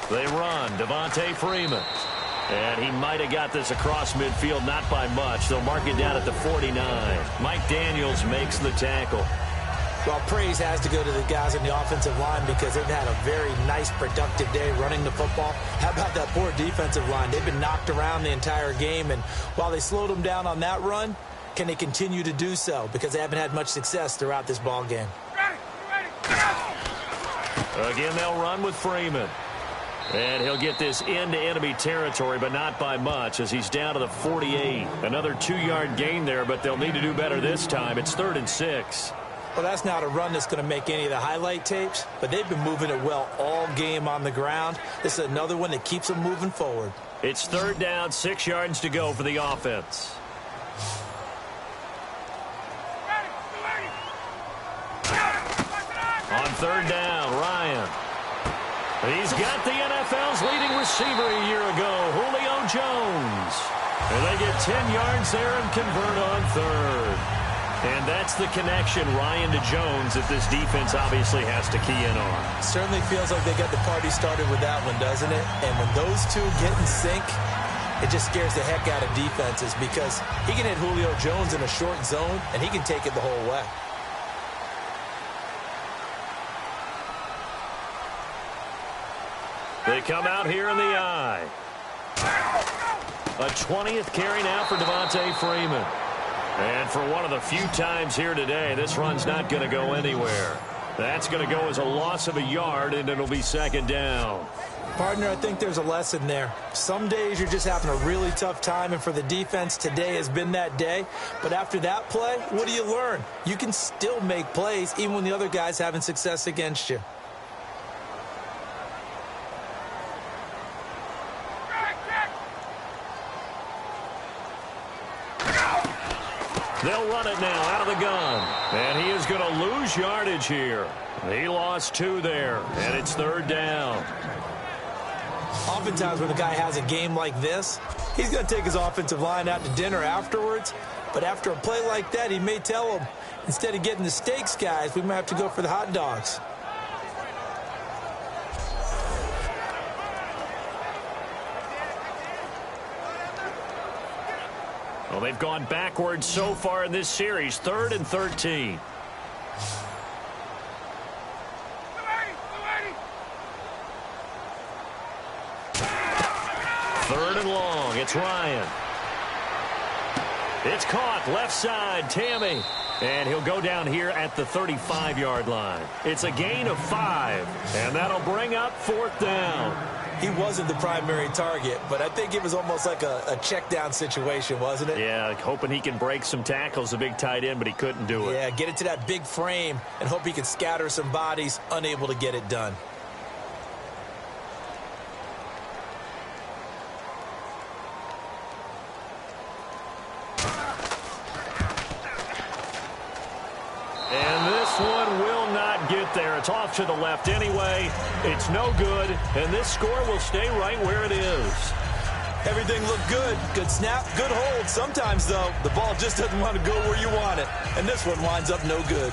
They run. Devontae Freeman. And he might have got this across midfield, not by much. They'll mark it down at the 49. Mike Daniels makes the tackle. Well, praise has to go to the guys on the offensive line because they've had a very nice, productive day running the football. How about that poor defensive line? They've been knocked around the entire game, and while they slowed them down on that run, can they continue to do so? Because they haven't had much success throughout this ball game. Again, they'll run with Freeman. And he'll get this into enemy territory, but not by much as he's down to the 48. Another 2-yard gain there, but they'll need to do better this time. It's 3rd and 6. Well, that's not a run that's going to make any of the highlight tapes, but they've been moving it well all game on the ground. This is another one that keeps them moving forward. It's 3rd down, 6 yards to go for the offense. On 3rd down, Ryan. He's got the NFL's leading receiver a year ago, Julio Jones. And they get 10 yards there and convert on 3rd. And that's the connection, Ryan to Jones, that this defense obviously has to key in on. Certainly feels like they got the party started with that one, doesn't it? And when those two get in sync, it just scares the heck out of defenses because he can hit Julio Jones in a short zone, and he can take it the whole way. They come out here in the eye. A 20th carry now for Devontae Freeman. And for one of the few times here today, this run's not going to go anywhere. That's going to go as a loss of a yard, and it'll be 2nd down. Partner, I think there's a lesson there. Some days you're just having a really tough time, and for the defense, today has been that day. But after that play, what do you learn? You can still make plays even when the other guy's having success against you. They'll run it now out of the gun. And he is going to lose yardage here. He lost 2 there, and it's 3rd down. Oftentimes when a guy has a game like this, he's going to take his offensive line out to dinner afterwards. But after a play like that, he may tell them, instead of getting the steaks, guys, we might have to go for the hot dogs. Well, they've gone backwards so far in this series. 3rd and 13. Third and long. It's Ryan. It's caught left side. Tammy. And he'll go down here at the 35-yard line. It's a gain of 5. And that'll bring up 4th down. He wasn't the primary target, but I think it was almost like a check down situation, wasn't it? Yeah, hoping he can break some tackles, a big tight end, but he couldn't do it. Yeah, get into that big frame and hope he can scatter some bodies, unable to get it done. And this one will not get there. It's off to the left anyway. It's no good, and this score will stay right where it is. Everything looked good. Good snap, good hold. Sometimes, though, the ball just doesn't want to go where you want it. And this one winds up no good.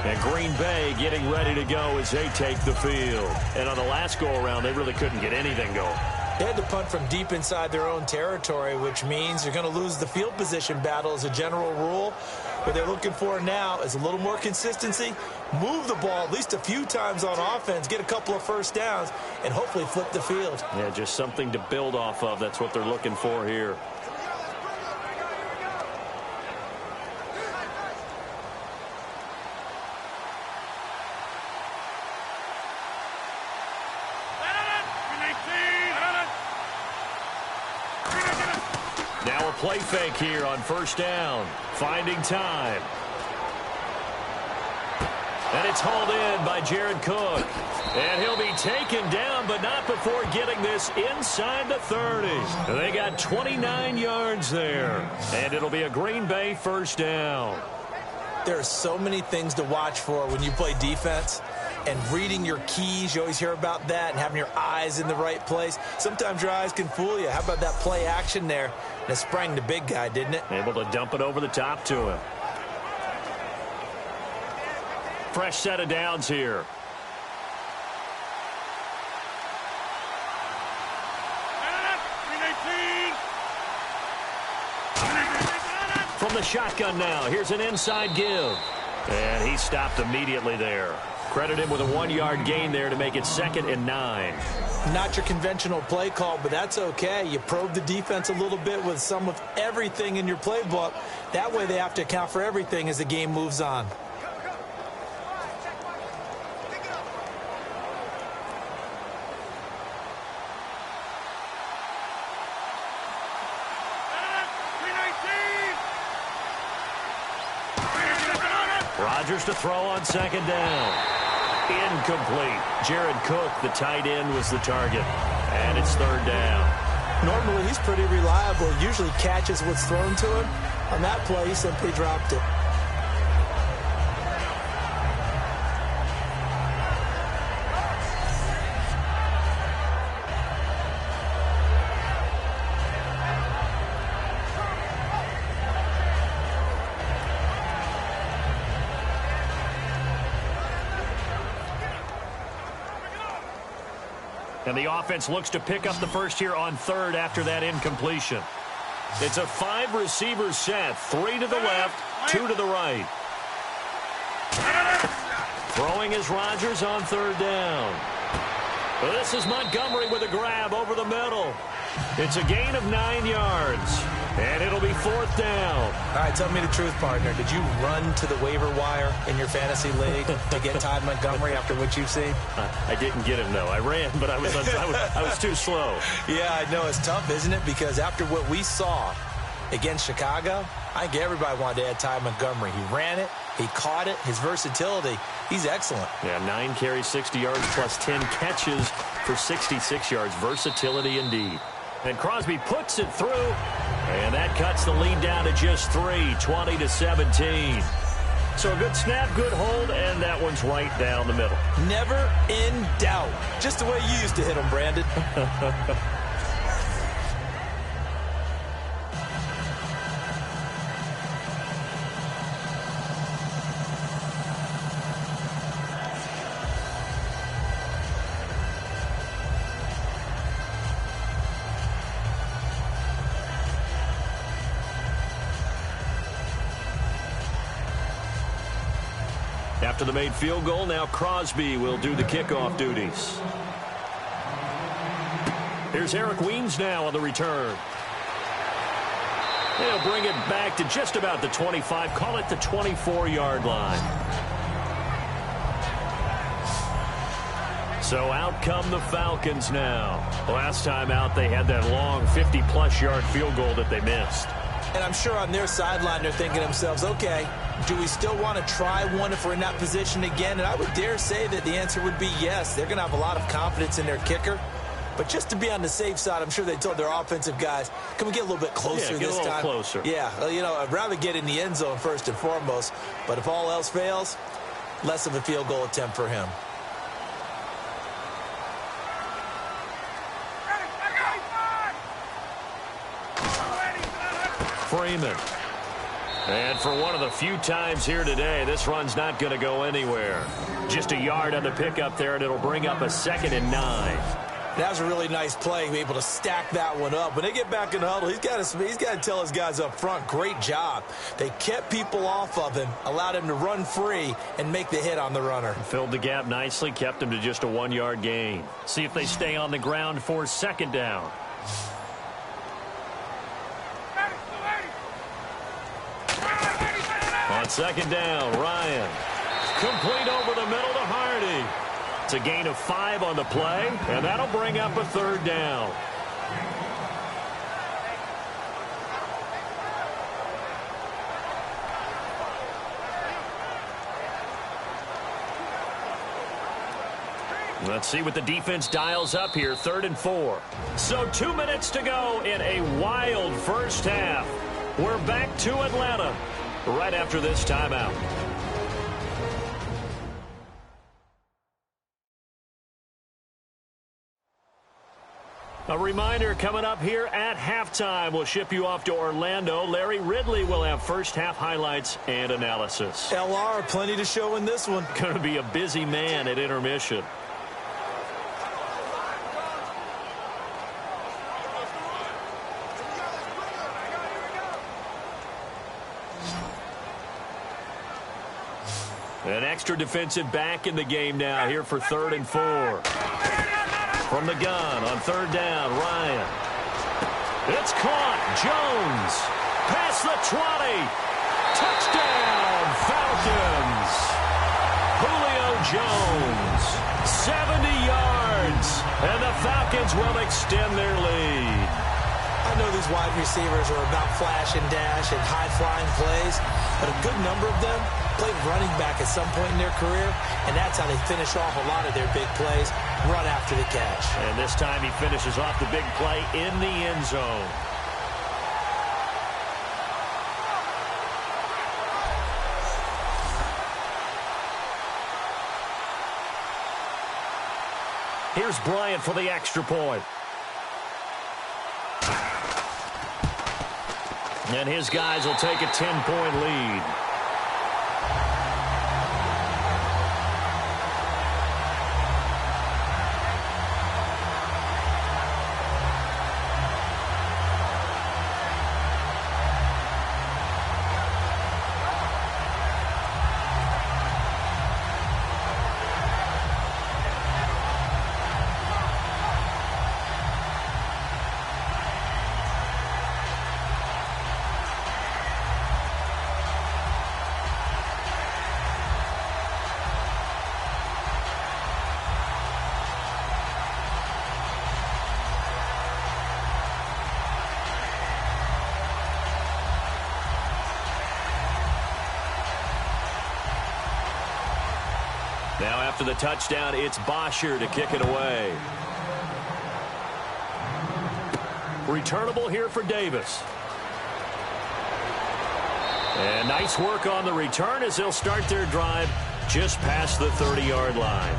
And Green Bay getting ready to go as they take the field. And on the last go-around, they really couldn't get anything going. They had to punt from deep inside their own territory, which means you're going to lose the field position battle as a general rule. What they're looking for now is a little more consistency, move the ball at least a few times on offense, get a couple of first downs, and hopefully flip the field. Yeah, just something to build off of. That's what they're looking for here. Now a play fake here on first down. Finding time. And it's hauled in by Jared Cook. And he'll be taken down, but not before getting this inside the 30. They got 29 yards there. And it'll be a Green Bay first down. There are so many things to watch for when you play defense. And reading your keys, you always hear about that, and having your eyes in the right place. Sometimes your eyes can fool you. How about that play action there? And it sprang the big guy, didn't it? Able to dump it over the top to him. Fresh set of downs here. From the shotgun now, here's an inside give. And he stopped immediately there. Credit him with a 1-yard gain there to make it 2nd and 9. Not your conventional play call, but that's okay. You probe the defense a little bit with some of everything in your playbook. That way they have to account for everything as the game moves on. Rodgers to throw on 2nd down. Incomplete. Jared Cook, the tight end, was the target. And it's 3rd down. Normally, he's pretty reliable. Usually catches what's thrown to him. On that play, he simply dropped it. And the offense looks to pick up the first here on 3rd after that incompletion. It's a 5-receiver set. 3 to the left, 2 to the right. Throwing is Rodgers on 3rd down. Well, this is Montgomery with a grab over the middle. It's a gain of 9 yards. And it'll be 4th down. All right, tell me the truth, partner. Did you run to the waiver wire in your fantasy league to get Ty Montgomery after what you've seen? I didn't get him, no. I ran, but I was too slow. Yeah, I know. It's tough, isn't it? Because after what we saw against Chicago, I think everybody wanted to add Ty Montgomery. He ran it. He caught it. His versatility, he's excellent. Yeah, 9 carries, 60 yards, plus 10 catches for 66 yards. Versatility indeed. And Crosby puts it through, and that cuts the lead down to just 3, 20-17. So a good snap, good hold, and that one's right down the middle. Never in doubt. Just the way you used to hit them, Brandon. After the made field goal, now Crosby will do the kickoff duties. Here's Eric Weems now on the return. He'll bring it back to just about the 25, call it the 24-yard line. So out come the Falcons now. Last time out, they had that long 50-plus yard field goal that they missed. And I'm sure on their sideline, they're thinking to themselves, okay, do we still want to try one if we're in that position again? And I would dare say that the answer would be yes. They're going to have a lot of confidence in their kicker. But just to be on the safe side, I'm sure they told their offensive guys, can we get a little bit closer this time? Get a little closer. Yeah, you know, I'd rather get in the end zone first and foremost. But if all else fails, less of a field goal attempt for him. Freeman. And for one of the few times here today, this run's not going to go anywhere. Just a yard on the pickup there, and it'll bring up a 2nd and 9. That was a really nice play, be able to stack that one up. When they get back in the huddle, he's got to tell his guys up front, great job. They kept people off of him, allowed him to run free, and make the hit on the runner. Filled the gap nicely, kept him to just a 1-yard gain. See if they stay on the ground for 2nd down. On 2nd down, Ryan. Complete over the middle to Hardy. It's a gain of 5 on the play, and that'll bring up a 3rd down. Let's see what the defense dials up here. 3rd and 4. So 2 minutes to go in a wild first half. We're back to Atlanta right after this timeout. A reminder coming up here at halftime. We'll ship you off to Orlando. Larry Ridley will have first half highlights and analysis. LR, plenty to show in this one. Going to be a busy man at intermission. An extra defensive back in the game now here for 3rd and 4. From the gun on 3rd down, Ryan. It's caught. Jones. Past the 20. Touchdown, Falcons. Julio Jones. 70 yards. And the Falcons will extend their lead. I know these wide receivers are about flash and dash and high-flying plays, but a good number of them played running back at some point in their career, and that's how they finish off a lot of their big plays, run after the catch. And this time he finishes off the big play in the end zone. Here's Bryant for the extra point. And his guys will take a 10-point lead. Now after the touchdown, it's Bosher to kick it away. Returnable here for Davis. And nice work on the return as they'll start their drive just past the 30-yard line.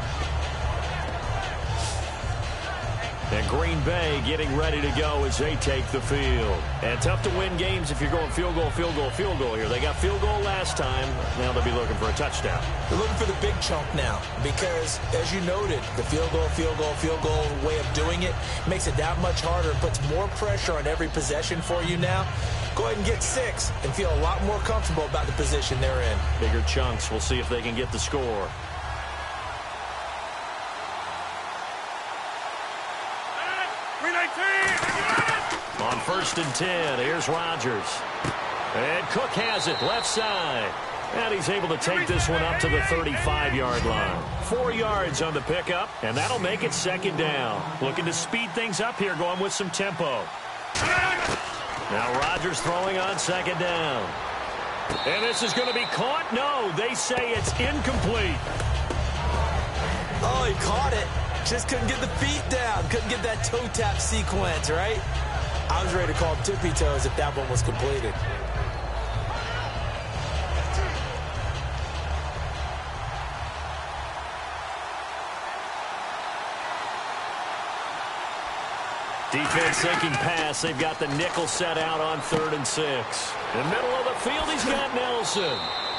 And Green Bay getting ready to go as they take the field. And tough to win games if you're going field goal, field goal, field goal here. They got field goal last time. Now they'll be looking for a touchdown. They're looking for the big chunk now because, as you noted, the field goal, field goal, field goal way of doing it makes it that much harder and puts more pressure on every possession for you now. Go ahead and get 6 and feel a lot more comfortable about the position they're in. Bigger chunks. We'll see if they can get the score. On 1st and 10, here's Rodgers. And Cook has it, left side. And he's able to take this one up to the 35-yard line. 4 yards on the pickup, and that'll make it 2nd down. Looking to speed things up here, going with some tempo. Now Rodgers throwing on 2nd down. And this is going to be caught? No, they say it's incomplete. Oh, he caught it. Just couldn't get the feet down. Couldn't get that toe tap sequence, right? I was ready to call tippy toes if that one was completed. Defense thinking pass. They've got the nickel set out on 3rd and 6. In the middle of the field, he's got Nelson.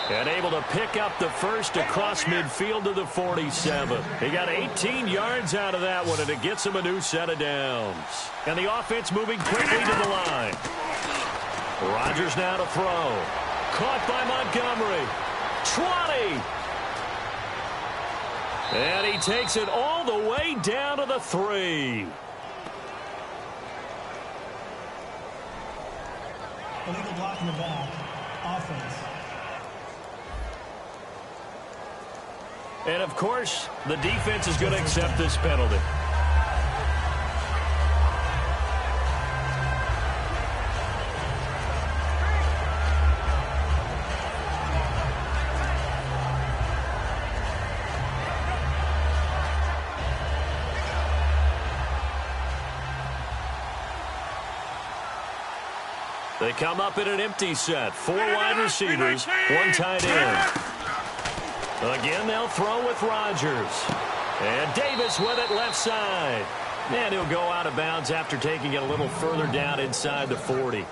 And able to pick up the first across midfield to the 47. He got 18 yards out of that one, and it gets him a new set of downs. And the offense moving quickly to the line. Rodgers now to throw. Caught by Montgomery. 20. And he takes it all the way down to the 3. Illegal block in the back. Offense. And, of course, the defense is going to accept this penalty. They come up in an empty set. 4 wide receivers, 1 tight end. Again, they'll throw with Rodgers. And Davis with it left side. And he'll go out of bounds after taking it a little further down inside the 40.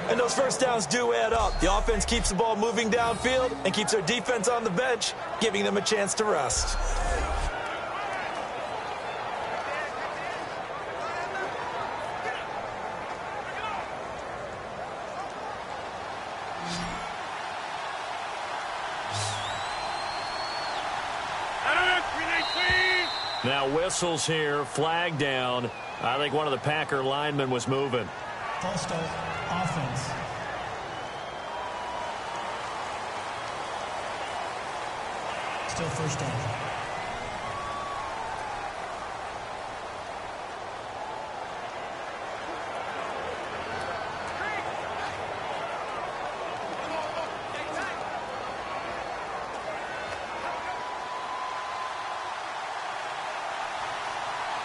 And those first downs do add up. The offense keeps the ball moving downfield and keeps their defense on the bench, giving them a chance to rest. Now whistles here, flag down. I think one of the Packer linemen was moving. False start, offense. Still 1st down.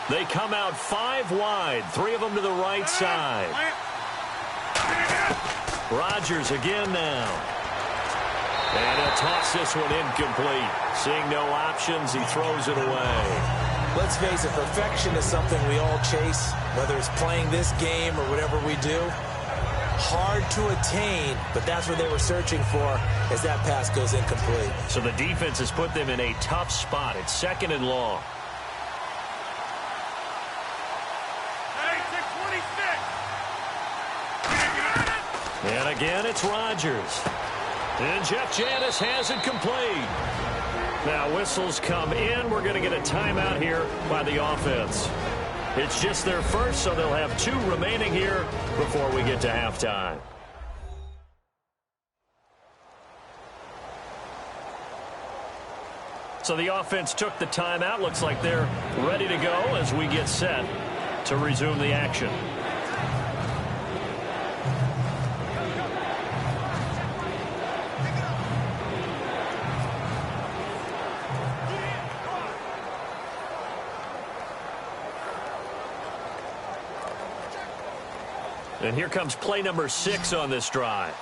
They come out 5 wide, 3 of them to the right side. Rodgers again now. And he'll toss this one incomplete. Seeing no options, he throws it away. Let's face it, perfection is something we all chase, whether it's playing this game or whatever we do. Hard to attain, but that's what they were searching for as that pass goes incomplete. So the defense has put them in a tough spot. It's 2nd and long. And again, it's Rodgers. And Jeff Janis has it complete. Now whistles come in. We're going to get a timeout here by the offense. It's just their first, so they'll have 2 remaining here before we get to halftime. So the offense took the timeout. Looks like they're ready to go as we get set to resume the action. And here comes play number 6 on this drive.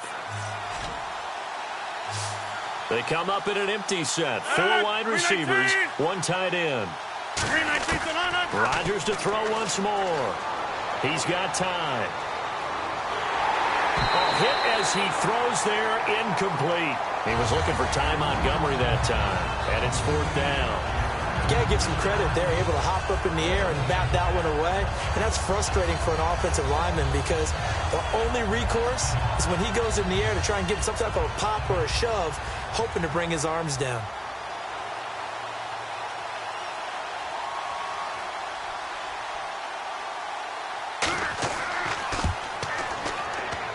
They come up in an empty set. 4 wide receivers, 1 tight end. Rodgers to throw once more. He's got time. A hit as he throws there, incomplete. He was looking for Ty Montgomery that time, and it's 4th down. You got to give some credit. They're able to hop up in the air and bat that one away, and that's frustrating for an offensive lineman because the only recourse is when he goes in the air to try and get some type of a pop or a shove, hoping to bring his arms down.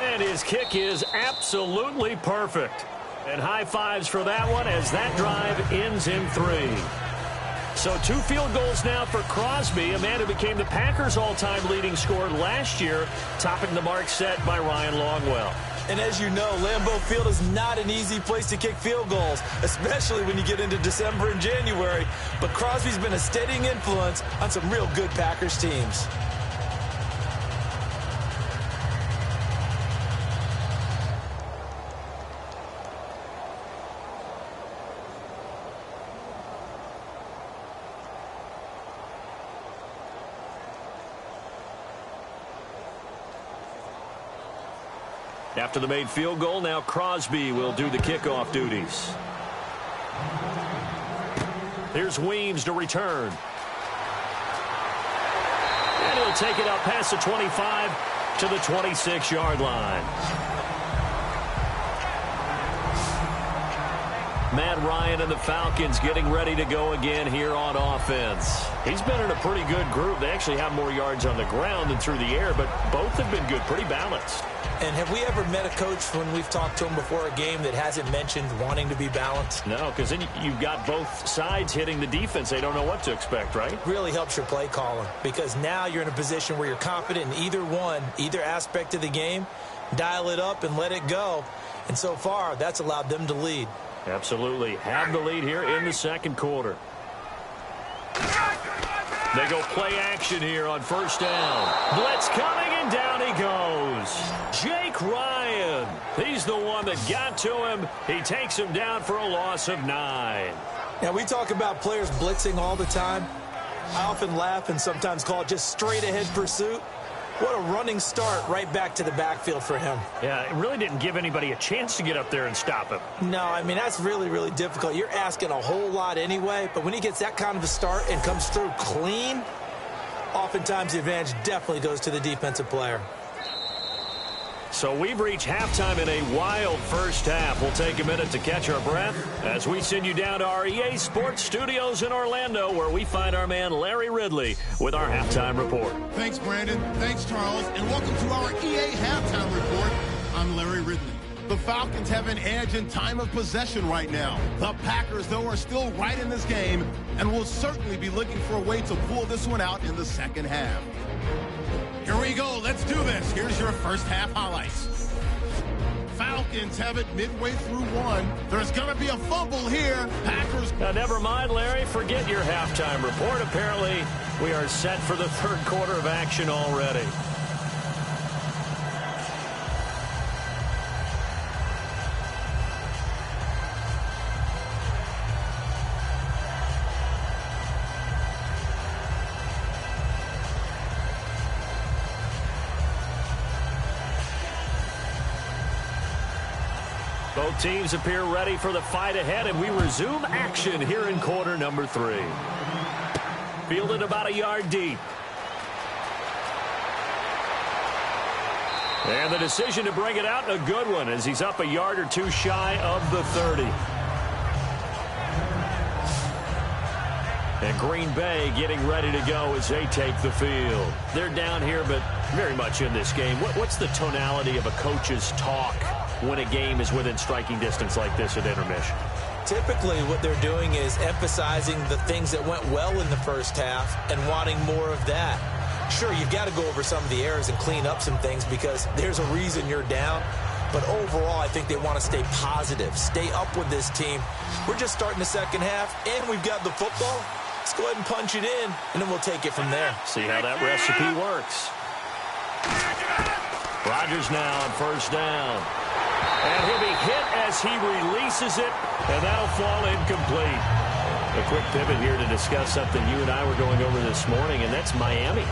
And his kick is absolutely perfect. And high fives for that one as that drive ends in 3. So 2 field goals now for Crosby, a man who became the Packers' all-time leading scorer last year, topping the mark set by Ryan Longwell. And as you know, Lambeau Field is not an easy place to kick field goals, especially when you get into December and January. But Crosby's been a steadying influence on some real good Packers teams. After the made field goal, now Crosby will do the kickoff duties. Here's Weems to return. And he'll take it out past the 25 to the 26-yard line. Matt Ryan and the Falcons getting ready to go again here on offense. He's been in a pretty good group. They actually have more yards on the ground than through the air, but both have been good, pretty balanced. And have we ever met a coach when we've talked to him before a game that hasn't mentioned wanting to be balanced? No, because then you've got both sides hitting the defense. They don't know what to expect, right? Really helps your play calling because now you're in a position where you're confident in either aspect of the game. Dial it up and let it go. And so far, that's allowed them to lead. Absolutely. Have the lead here in the second quarter. They go play action here on first down. Blitz coming, and down he goes. Jake Ryan. He's the one that got to him. He takes him down for a loss of 9. Now, we talk about players blitzing all the time. I often laugh and sometimes call it just straight-ahead pursuit. What a running start right back to the backfield for him. Yeah, it really didn't give anybody a chance to get up there and stop him. No, I mean, that's really, really difficult. You're asking a whole lot anyway, but when he gets that kind of a start and comes through clean, oftentimes the advantage definitely goes to the defensive player. So we've reached halftime in a wild first half. We'll take a minute to catch our breath as we send you down to our EA Sports Studios in Orlando, where we find our man Larry Ridley with our halftime report. Thanks, Brandon. Thanks, Charles. And welcome to our EA Halftime Report. I'm Larry Ridley. The Falcons have an edge in time of possession right now. The Packers, though, are still right in this game and will certainly be looking for a way to pull this one out in the second half. Here we go. Let's do this. Here's your first half highlights. Falcons have it midway through 1. There's going to be a fumble here. Packers. Now, never mind, Larry. Forget your halftime report. Apparently, we are set for the third quarter of action already. Both teams appear ready for the fight ahead, and we resume action here in quarter number 3. Fielded about a yard deep. And the decision to bring it out, a good one, as he's up a yard or two shy of the 30. And Green Bay getting ready to go as they take the field. They're down here, but very much in this game. What's the tonality of a coach's talk when a game is within striking distance like this at intermission? Typically, what they're doing is emphasizing the things that went well in the first half and wanting more of that. Sure, you've got to go over some of the errors and clean up some things because there's a reason you're down. But overall, I think they want to stay positive, stay up with this team. We're just starting the second half, and we've got the football. Let's go ahead and punch it in, and then we'll take it from there. See how that recipe works. Rodgers now on first down. And he'll be hit as he releases it, and that'll fall incomplete. A quick pivot here to discuss something you and I were going over this morning, and that's Miami.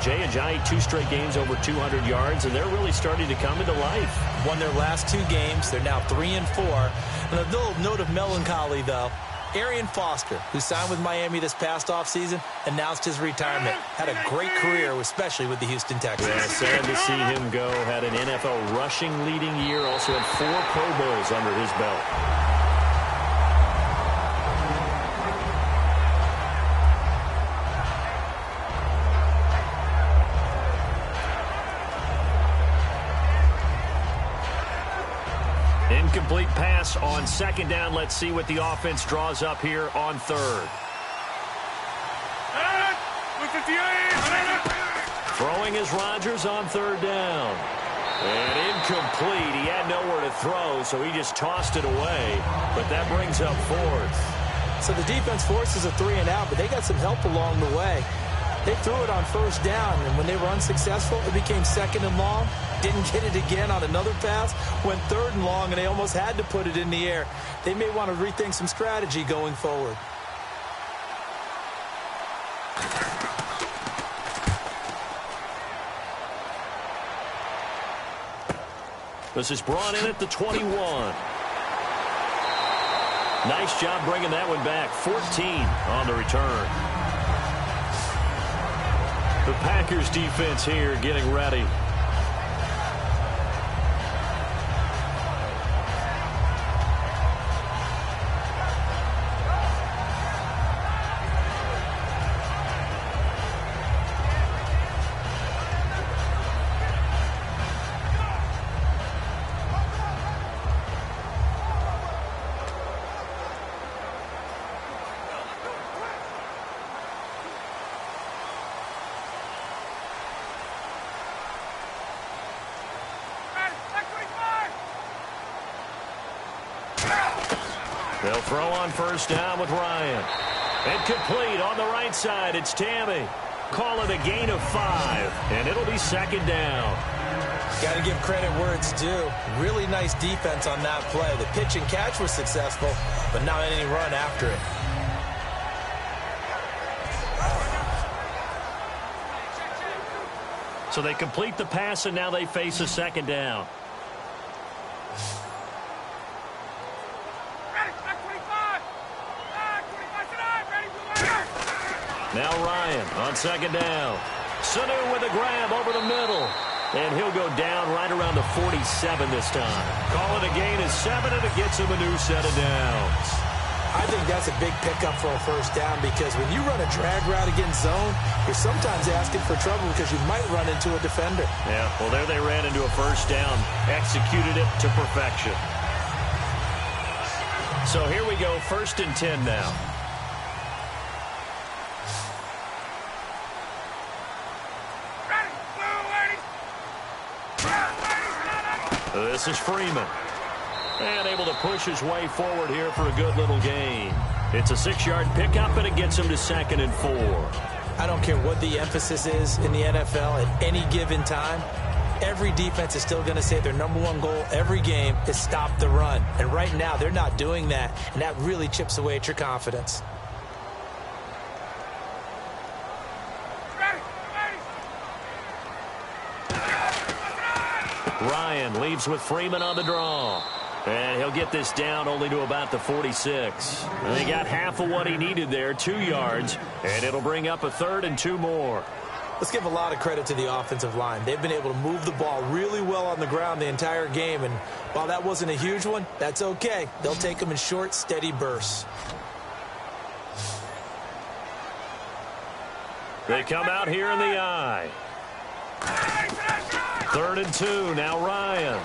Jay Ajayi, 2 straight games over 200 yards, and they're really starting to come into life. Won their last 2 games. They're now 3-4. And a little note of melancholy, though. Arian Foster, who signed with Miami this past offseason, announced his retirement. Had a great career, especially with the Houston Texans. Yeah, sad to see him go. Had an NFL rushing leading year. Also had 4 Pro Bowls under his belt. Incomplete pass on 2nd down. Let's see what the offense draws up here on 3rd. Throwing is Rodgers on 3rd down. And incomplete. He had nowhere to throw, so he just tossed it away. But that brings up 4th. So the defense forces a 3 and out, but they got some help along the way. They threw it on 1st down, and when they were unsuccessful, it became 2nd and long. Didn't get it again on another pass. Went 3rd and long, and they almost had to put it in the air. They may want to rethink some strategy going forward. This is brought in at the 21. Nice job bringing that one back. 14 on the return. The Packers defense here getting ready. They'll throw on 1st down with Ryan. Incomplete on the right side. It's Tammy. Call it a gain of 5, and it'll be 2nd down. Got to give credit where it's due. Really nice defense on that play. The pitch and catch was successful, but not any run after it. So they complete the pass, and now they face a 2nd down. Now Ryan on 2nd down. Sanu with a grab over the middle. And he'll go down right around the 47 this time. Call it a gain of 7, and it gets him a new set of downs. I think that's a big pickup for a 1st down, because when you run a drag route against zone, you're sometimes asking for trouble because you might run into a defender. Yeah, well, there they ran into a 1st down. Executed it to perfection. So here we go, 1st and 10 now. This is Freeman. And able to push his way forward here for a good little gain. It's a 6-yard pickup, and it gets him to 2nd and 4. I don't care what the emphasis is in the NFL at any given time. Every defense is still going to say their #1 goal every game is stop the run. And right now, they're not doing that, and that really chips away at your confidence. Ryan leaves with Freeman on the draw. And he'll get this down only to about the 46. And he got half of what he needed there, 2 yards. And it'll bring up a 3rd and 2 more. Let's give a lot of credit to the offensive line. They've been able to move the ball really well on the ground the entire game. And while that wasn't a huge one, that's okay. They'll take them in short, steady bursts. They come out here in the eye. 3rd and 2. Now Ryan.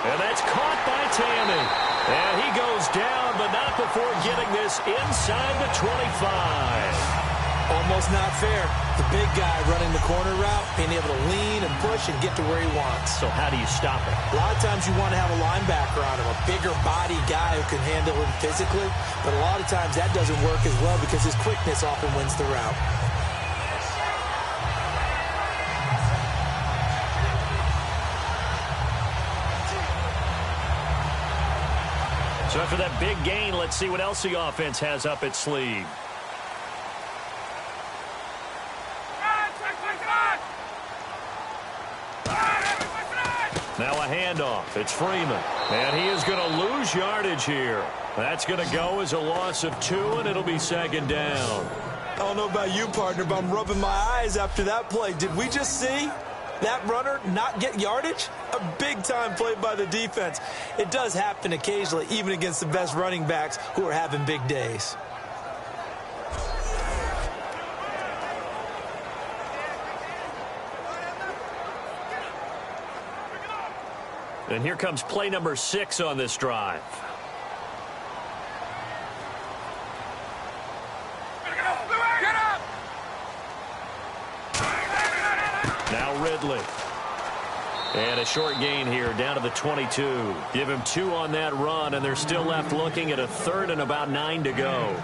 And that's caught by Tammy. And he goes down, but not before getting this inside the 25. Almost not fair. The big guy running the corner route, being able to lean and push and get to where he wants. So how do you stop it? A lot of times you want to have a linebacker on him, a bigger body guy who can handle him physically. But a lot of times that doesn't work as well because his quickness often wins the route. So after that big gain, let's see what else the offense has up its sleeve. Now a handoff. It's Freeman. And he is going to lose yardage here. That's going to go as a loss of 2, and it'll be second down. I don't know about you, partner, but I'm rubbing my eyes after that play. Did we just see that runner not get yardage? A big-time play by the defense. It does happen occasionally, even against the best running backs who are having big days. And here comes play number 6 on this drive. Now Ridley. And a short gain here down to the 22. Give him 2 on that run, and they're still left looking at a 3rd and about 9 to go.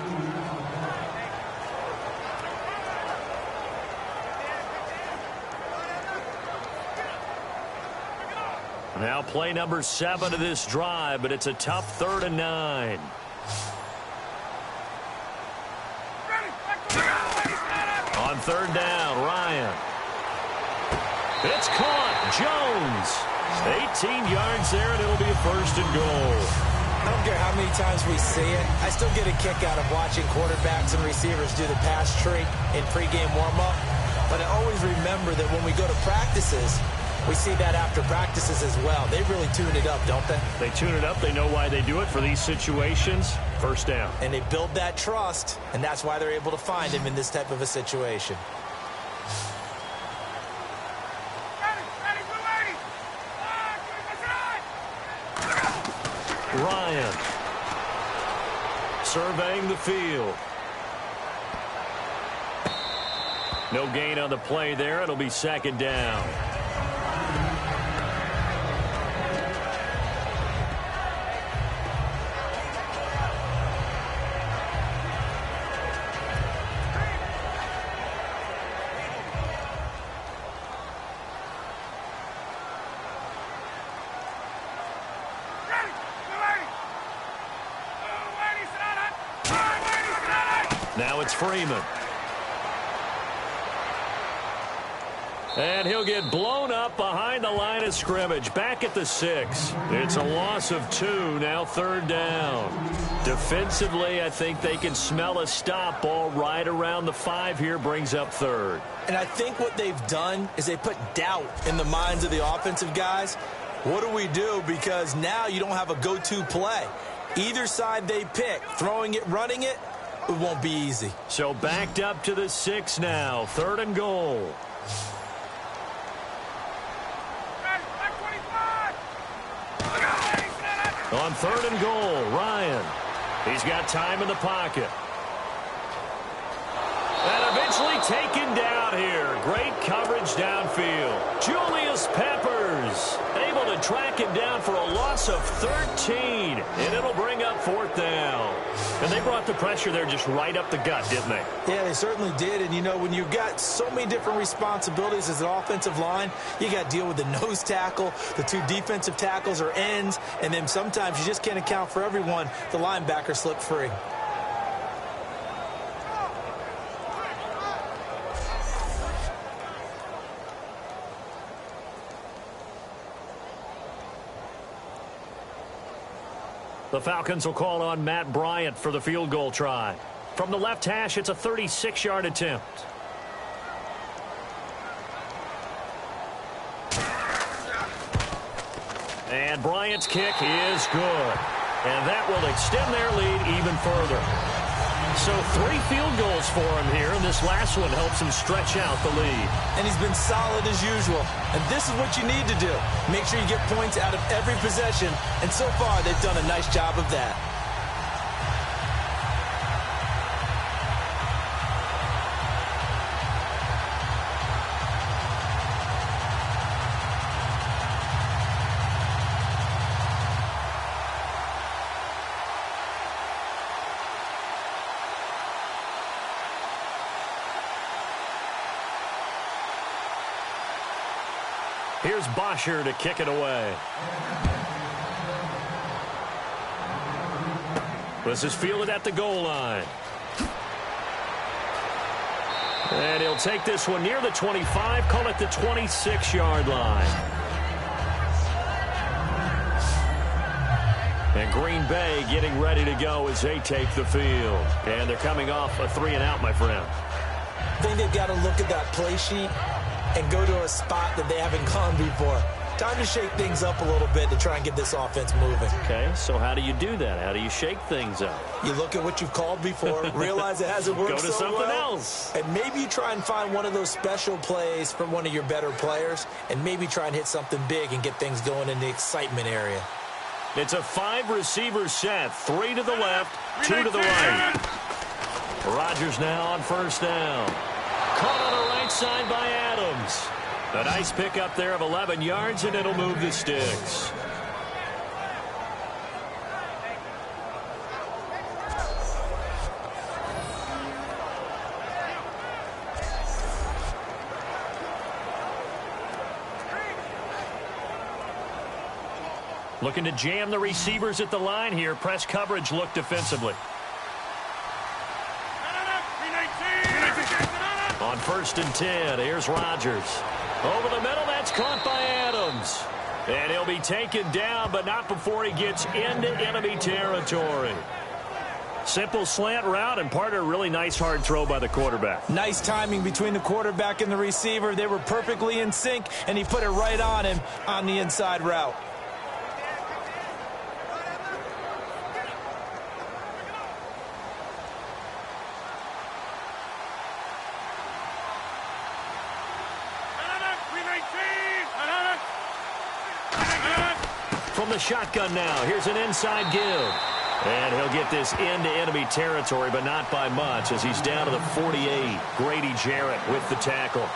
Now play number 7 of this drive, but it's a tough 3rd and 9. On 3rd down, Ryan. It's caught. Jones. 18 yards there, and it'll be a 1st and goal. I don't care how many times we see it. I still get a kick out of watching quarterbacks and receivers do the pass trick in pregame warm-up. But I always remember that when we go to practices, we see that after practices as well. They really tune it up, don't they? They tune it up. They know why they do it for these situations. 1st down. And they build that trust, and that's why they're able to find him in this type of a situation. Ryan surveying the field. No gain on the play there. It'll be 2nd down. Now it's Freeman. And he'll get blown up behind the line of scrimmage. Back at the 6. It's a loss of 2. Now 3rd down. Defensively, I think they can smell a stop ball right around the 5 here. Brings up 3rd. And I think what they've done is they put doubt in the minds of the offensive guys. What do we do? Because now you don't have a go-to play. Either side they pick, throwing it, running it, it won't be easy. So backed up to the 6 now. 3rd and goal. On 3rd and goal, Ryan. He's got time in the pocket. And eventually taken down here. Great coverage downfield. Julius Peppers able to track him down for a loss of 13. And it'll bring up 4th down. And they brought the pressure there just right up the gut, didn't they? Yeah, they certainly did. And, you know, when you've got so many different responsibilities as an offensive line, you got to deal with the nose tackle, the 2 defensive tackles or ends, and then sometimes you just can't account for everyone. The linebacker slipped free. The Falcons will call on Matt Bryant for the field goal try. From the left hash, it's a 36-yard attempt. And Bryant's kick is good. And that will extend their lead even further. So 3 field goals for him here, and this last one helps him stretch out the lead. And he's been solid as usual. And this is what you need to do. Make sure you get points out of every possession. And so far, they've done a nice job of that. Here's Bosher to kick it away. This is fielded at the goal line. And he'll take this one near the 25, call it the 26-yard line. And Green Bay getting ready to go as they take the field. And they're coming off a 3-and-out, my friend. I think they've got to look at that play sheet and go to a spot that they haven't gone before. Time to shake things up a little bit to try and get this offense moving. Okay, so how do you do that? How do you shake things up? You look at what you've called before, realize it hasn't worked Go to so something well, else. and maybe you try and find one of those special plays from one of your better players, and maybe try and hit something big and get things going in the excitement area. It's a 5-receiver set. 3 to the left, 2 to the right. Rodgers now on first down. Caught on the right side by Adams. A nice pickup there of 11 yards, and it'll move the sticks. Looking to jam the receivers at the line here. Press coverage look defensively. On 1st and 10, here's Rodgers. Over the middle, that's caught by Adams. And he'll be taken down, but not before he gets into enemy territory. Simple slant route, and part of a really nice hard throw by the quarterback. Nice timing between the quarterback and the receiver. They were perfectly in sync, and he put it right on him on the inside route. From the shotgun now, here's an inside give. And he'll get this into enemy territory, but not by much, as he's down to the 48. Grady Jarrett with the tackle.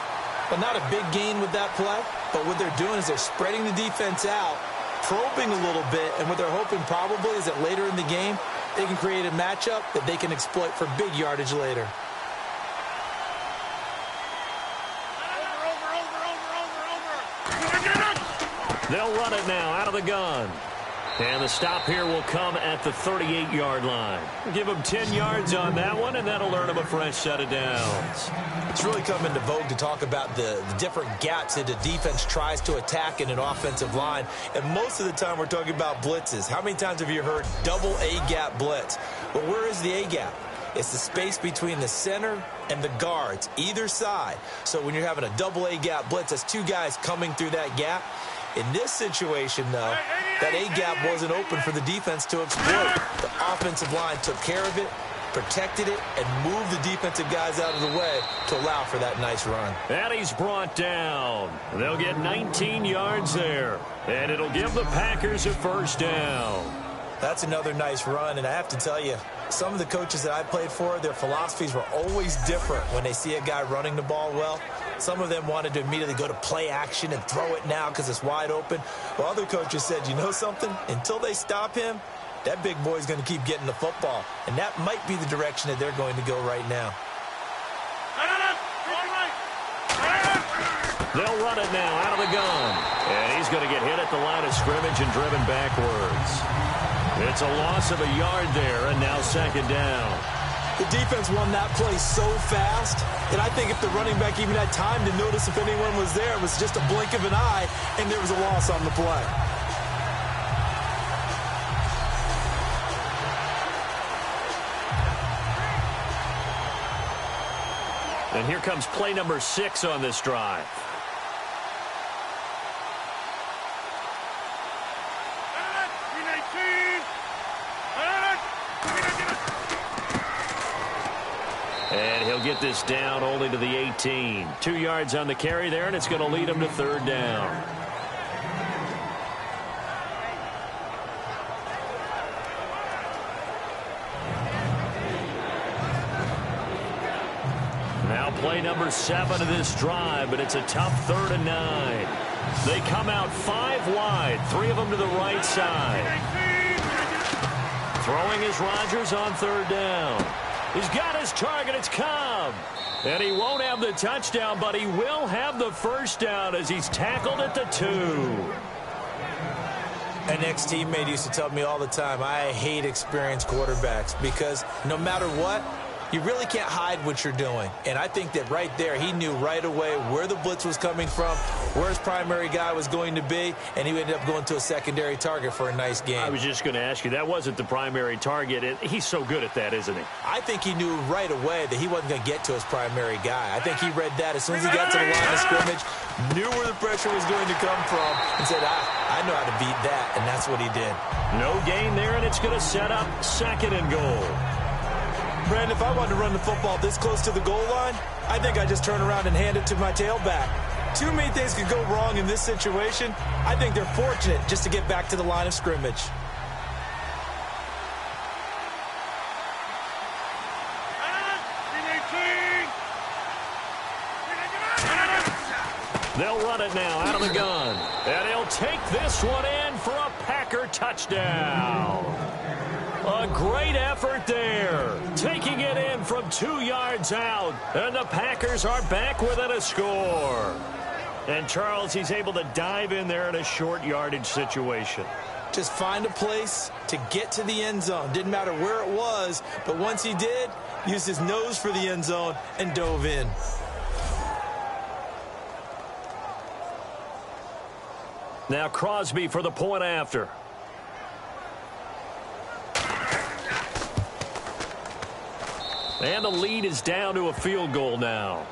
But not a big gain with that play, but what they're doing is they're spreading the defense out, probing a little bit, and what they're hoping probably is that later in the game, they can create a matchup that they can exploit for big yardage later. They'll run it now out of the gun. And the stop here will come at the 38-yard line. Give them 10 yards on that one, and that'll earn them a fresh set of downs. It's really come into vogue to talk about the different gaps that the defense tries to attack in an offensive line. And most of the time we're talking about blitzes. How many times have you heard double A-gap blitz? Well, where is the A-gap? It's the space between the center and the guards, either side. So when you're having a double A-gap blitz, that's 2 guys coming through that gap. In this situation, though, that A-gap wasn't open for the defense to exploit. The offensive line took care of it, protected it, and moved the defensive guys out of the way to allow for that nice run. And he's brought down. They'll get 19 yards there, and it'll give the Packers a first down. That's another nice run, and I have to tell you, some of the coaches that I played for, their philosophies were always different when they see a guy running the ball well. Some of them wanted to immediately go to play action and throw it now because it's wide open. While other coaches said, you know something? Until they stop him, that big boy's going to keep getting the football. And that might be the direction that they're going to go right now. They'll run it now out of the gun. And he's going to get hit at the line of scrimmage and driven backwards. It's a loss of a yard there, and now second down. The defense won that play so fast that I think if the running back even had time to notice if anyone was there, it was just a blink of an eye, and there was a loss on the play. And here comes play number 6 on this drive. And he'll get this down only to the 18. 2 yards on the carry there, and it's going to lead him to third down. Now play number 7 of this drive, but it's a tough 3rd and 9. They come out 5 wide, 3 of them to the right side. Throwing is Rodgers on third down. He's got his target. It's Cobb. And he won't have the touchdown, but he will have the first down as he's tackled at the 2. An ex-teammate used to tell me all the time, I hate experienced quarterbacks because no matter what, you really can't hide what you're doing. And I think that right there, he knew right away where the blitz was coming from, where his primary guy was going to be, and he ended up going to a secondary target for a nice game. I was just going to ask you, that wasn't the primary target. He's so good at that, isn't he? I think he knew right away that he wasn't going to get to his primary guy. I think he read that as soon as he got to the line of scrimmage, knew where the pressure was going to come from, and said, I know how to beat that, and that's what he did. No gain there, and it's going to set up 2nd and goal. Brandon, if I wanted to run the football this close to the goal line, I think I just turn around and hand it to my tailback. Too many things could go wrong in this situation. I think they're fortunate just to get back to the line of scrimmage. They'll run it now out of the gun. And he'll take this one in for a Packer touchdown. A great effort there. Taking it in from 2 yards out. And the Packers are back within a score. And Charles, he's able to dive in there in a short yardage situation. Just find a place to get to the end zone. Didn't matter where it was, but once he did, used his nose for the end zone and dove in. Now Crosby for the point after. And the lead is down to a field goal now.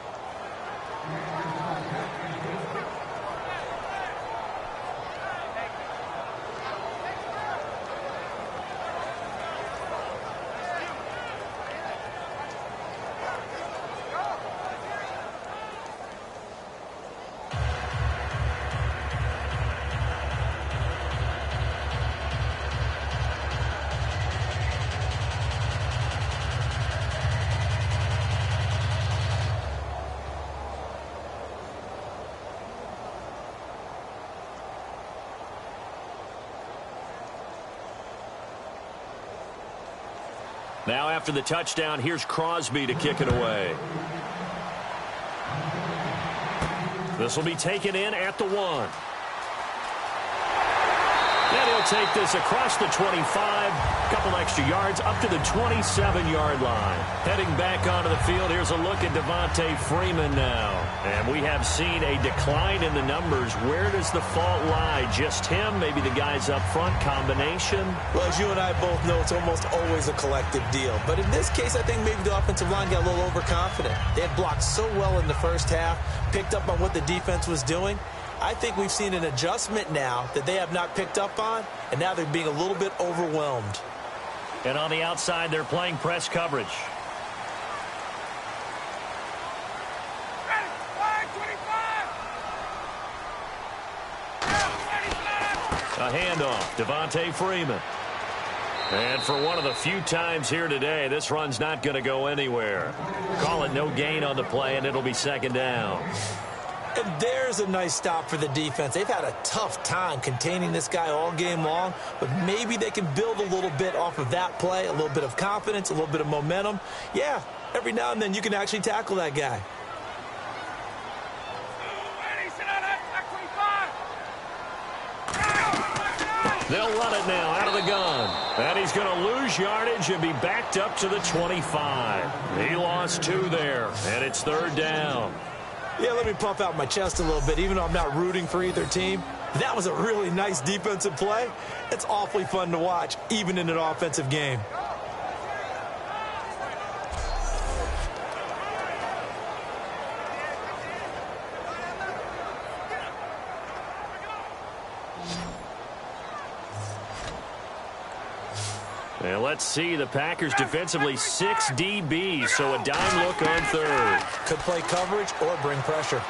Now after the touchdown, here's Crosby to kick it away. This will be taken in at the 1. And he'll take this across the 25, a couple extra yards, up to the 27-yard line. Heading back onto the field, here's a look at Devontae Freeman now. And we have seen a decline in the numbers. Where does the fault lie? Just him? Maybe the guys up front? Combination? Well, as you and I both know, it's almost always a collective deal. But in this case, I think maybe the offensive line got a little overconfident. They had blocked so well in the first half, picked up on what the defense was doing. I think we've seen an adjustment now that they have not picked up on, and now they're being a little bit overwhelmed. And on the outside, they're playing press coverage. A handoff, Devontae Freeman. And for one of the few times here today, this run's not going to go anywhere. Call it no gain on the play, and it'll be 2nd down. And there's a nice stop for the defense. They've had a tough time containing this guy all game long, but maybe they can build a little bit off of that play, a little bit of confidence, a little bit of momentum. Yeah, every now and then you can actually tackle that guy. They'll run it now out of the gun. And he's going to lose yardage and be backed up to the 25. He lost 2 there, and it's 3rd down. Yeah, let me puff out my chest a little bit, even though I'm not rooting for either team. That was a really nice defensive play. It's awfully fun to watch, even in an offensive game. And let's see, the Packers defensively 6 DBs, so a dime look on 3rd. Could play coverage or bring pressure.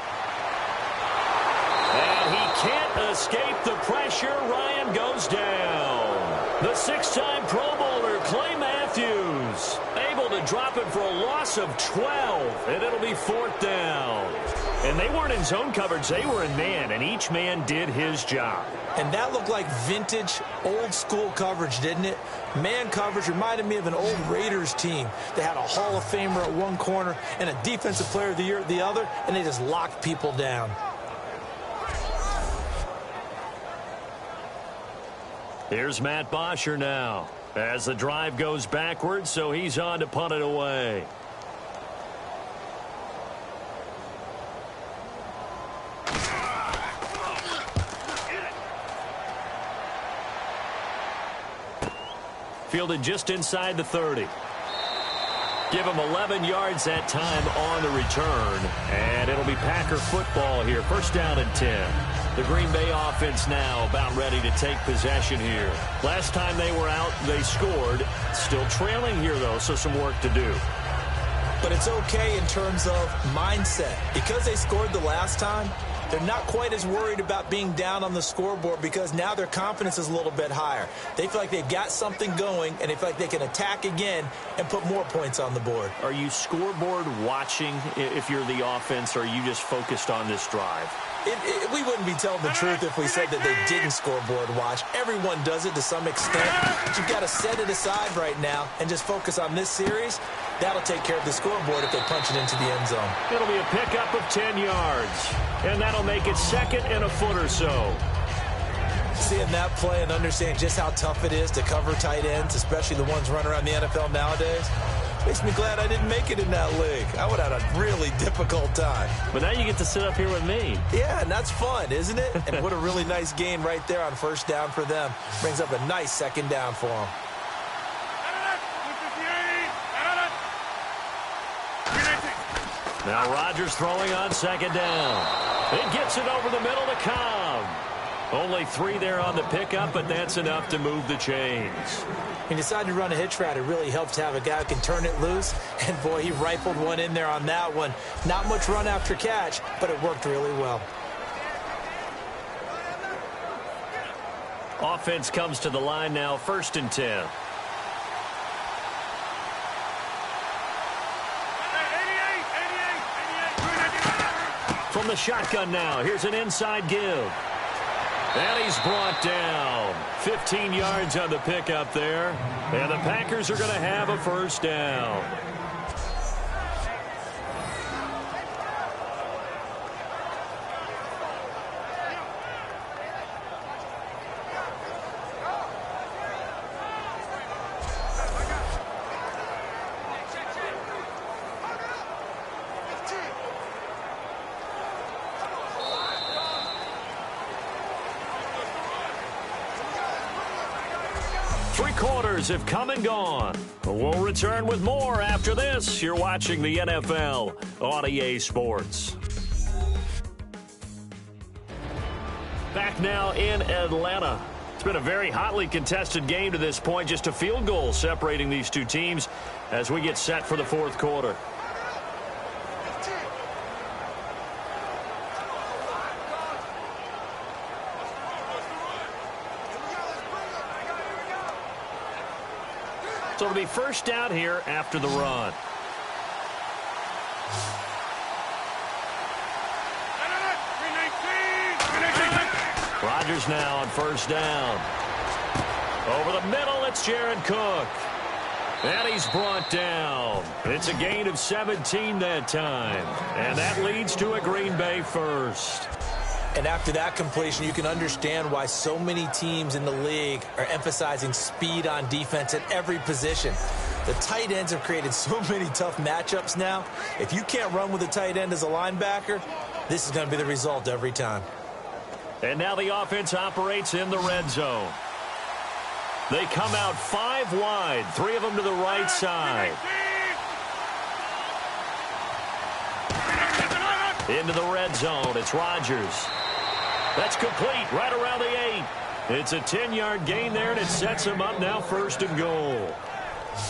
And he can't escape the pressure. Ryan goes down. The 6-time Pro Bowler, Clay Matthews, able to drop it for a loss of 12, and it'll be 4th down. And they weren't in zone coverage, they were in man, and each man did his job. And that looked like vintage, old-school coverage, didn't it? Man coverage reminded me of an old Raiders team. They had a Hall of Famer at one corner and a Defensive Player of the Year at the other, and they just locked people down. Here's Matt Bosher now as the drive goes backwards, so he's on to punt it away. Fielded just inside the 30. Give him 11 yards that time on the return. And it'll be Packer football here. First down and 10. The Green Bay offense now about ready to take possession here. Last time they were out, they scored. Still trailing here, though, so some work to do. But it's okay in terms of mindset. Because they scored the last time, they're not quite as worried about being down on the scoreboard because now their confidence is a little bit higher. They feel like they've got something going, and they feel like they can attack again and put more points on the board. Are you scoreboard watching if you're the offense, or are you just focused on this drive? We wouldn't be telling the truth if we said that they didn't scoreboard watch. Everyone does it to some extent. But you've got to set it aside right now and just focus on this series. That'll take care of the scoreboard if they punch it into the end zone. It'll be a pickup of 10 yards. And that'll make it second and a foot or so. Seeing that play and understand just how tough it is to cover tight ends, especially the ones running around the NFL nowadays, makes me glad I didn't make it in that league. I would have had a really difficult time. But now you get to sit up here with me. Yeah, and that's fun, isn't it? And what a really nice gain right there on first down for them. Brings up a nice second down for them. Now Rodgers throwing on second down. It gets it over the middle to Cobb. Only 3 there on the pickup, but that's enough to move the chains. He decided to run a hitch route. It really helps to have a guy who can turn it loose. And, boy, he rifled one in there on that one. Not much run after catch, but it worked really well. Offense comes to the line now, first and 10. From the shotgun now, here's an inside give. And he's brought down. 15 yards on the pickup there. And the Packers are going to have a first down. Three quarters have come and gone. We'll return with more after this. You're watching the NFL on EA Sports. Back now in Atlanta. It's been a very hotly contested game to this point. Just a field goal separating these two teams as we get set for the fourth quarter. So it'll be first down here after the run. Rodgers now on first down. Over the middle, it's Jared Cook. And he's brought down. It's a gain of 17 that time. And that leads to a Green Bay first. And after that completion, you can understand why so many teams in the league are emphasizing speed on defense at every position. The tight ends have created so many tough matchups now. If you can't run with a tight end as a linebacker, this is going to be the result every time. And now the offense operates in the red zone. They come out 5 wide, 3 of them to the right side. Into the red zone, it's Rodgers. That's complete, right around the 8. It's a 10-yard gain there, and it sets him up now first and goal.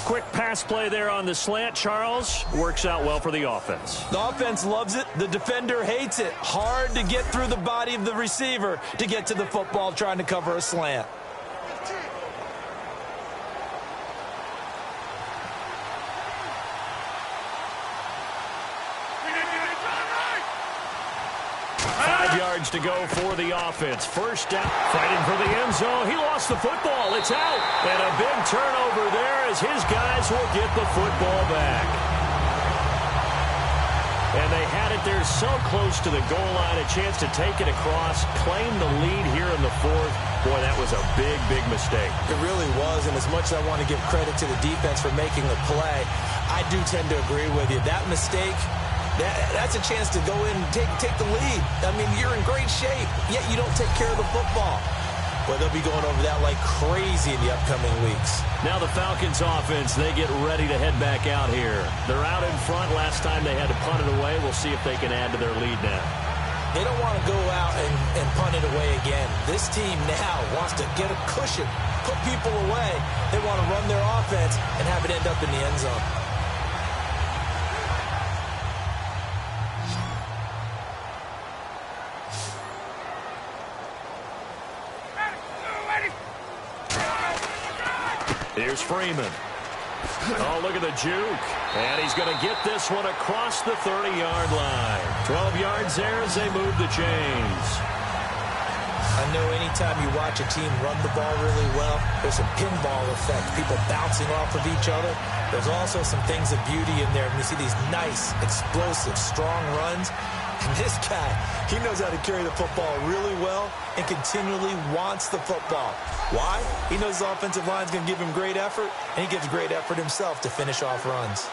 Quick pass play there on the slant, Charles. Works out well for the offense. The offense loves it. The defender hates it. Hard to get through the body of the receiver to get to the football trying to cover a slant. To go for the offense. First down, fighting for the end zone. He lost the football. It's out. And a big turnover there as his guys will get the football back. And they had it there so close to the goal line. A chance to take it across, claim the lead here in the fourth. Boy, that was a big, big mistake. It really was, and as much as I want to give credit to the defense for making the play, I do tend to agree with you. That mistake, that's a chance to go in and take the lead. I mean, you're in great shape, yet you don't take care of the football. Well, they'll be going over that like crazy in the upcoming weeks. Now the Falcons offense, they get ready to head back out here. They're out in front. Last time they had to punt it away. We'll see if they can add to their lead now. They don't want to go out and punt it away again. This team now wants to get a cushion, put people away. They want to run their offense and have it end up in the end zone. Here's Freeman. Oh, look at the juke. And he's going to get this one across the 30-yard line. 12 yards there as they move the chains. I know anytime you watch a team run the ball really well, there's a pinball effect, people bouncing off of each other. There's also some things of beauty in there. And you see these nice, explosive, strong runs. And this guy, he knows how to carry the football really well and continually wants the football. Why? He knows the offensive line is going to give him great effort, and he gives great effort himself to finish off runs.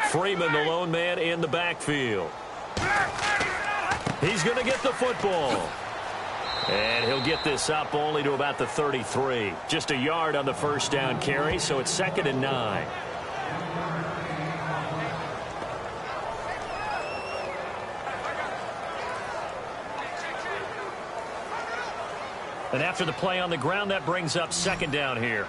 Freeman, the lone man in the backfield. He's going to get the football. And he'll get this up only to about the 33. Just a yard on the first down carry, so it's 2nd and 9. And after the play on the ground, that brings up 2nd down here.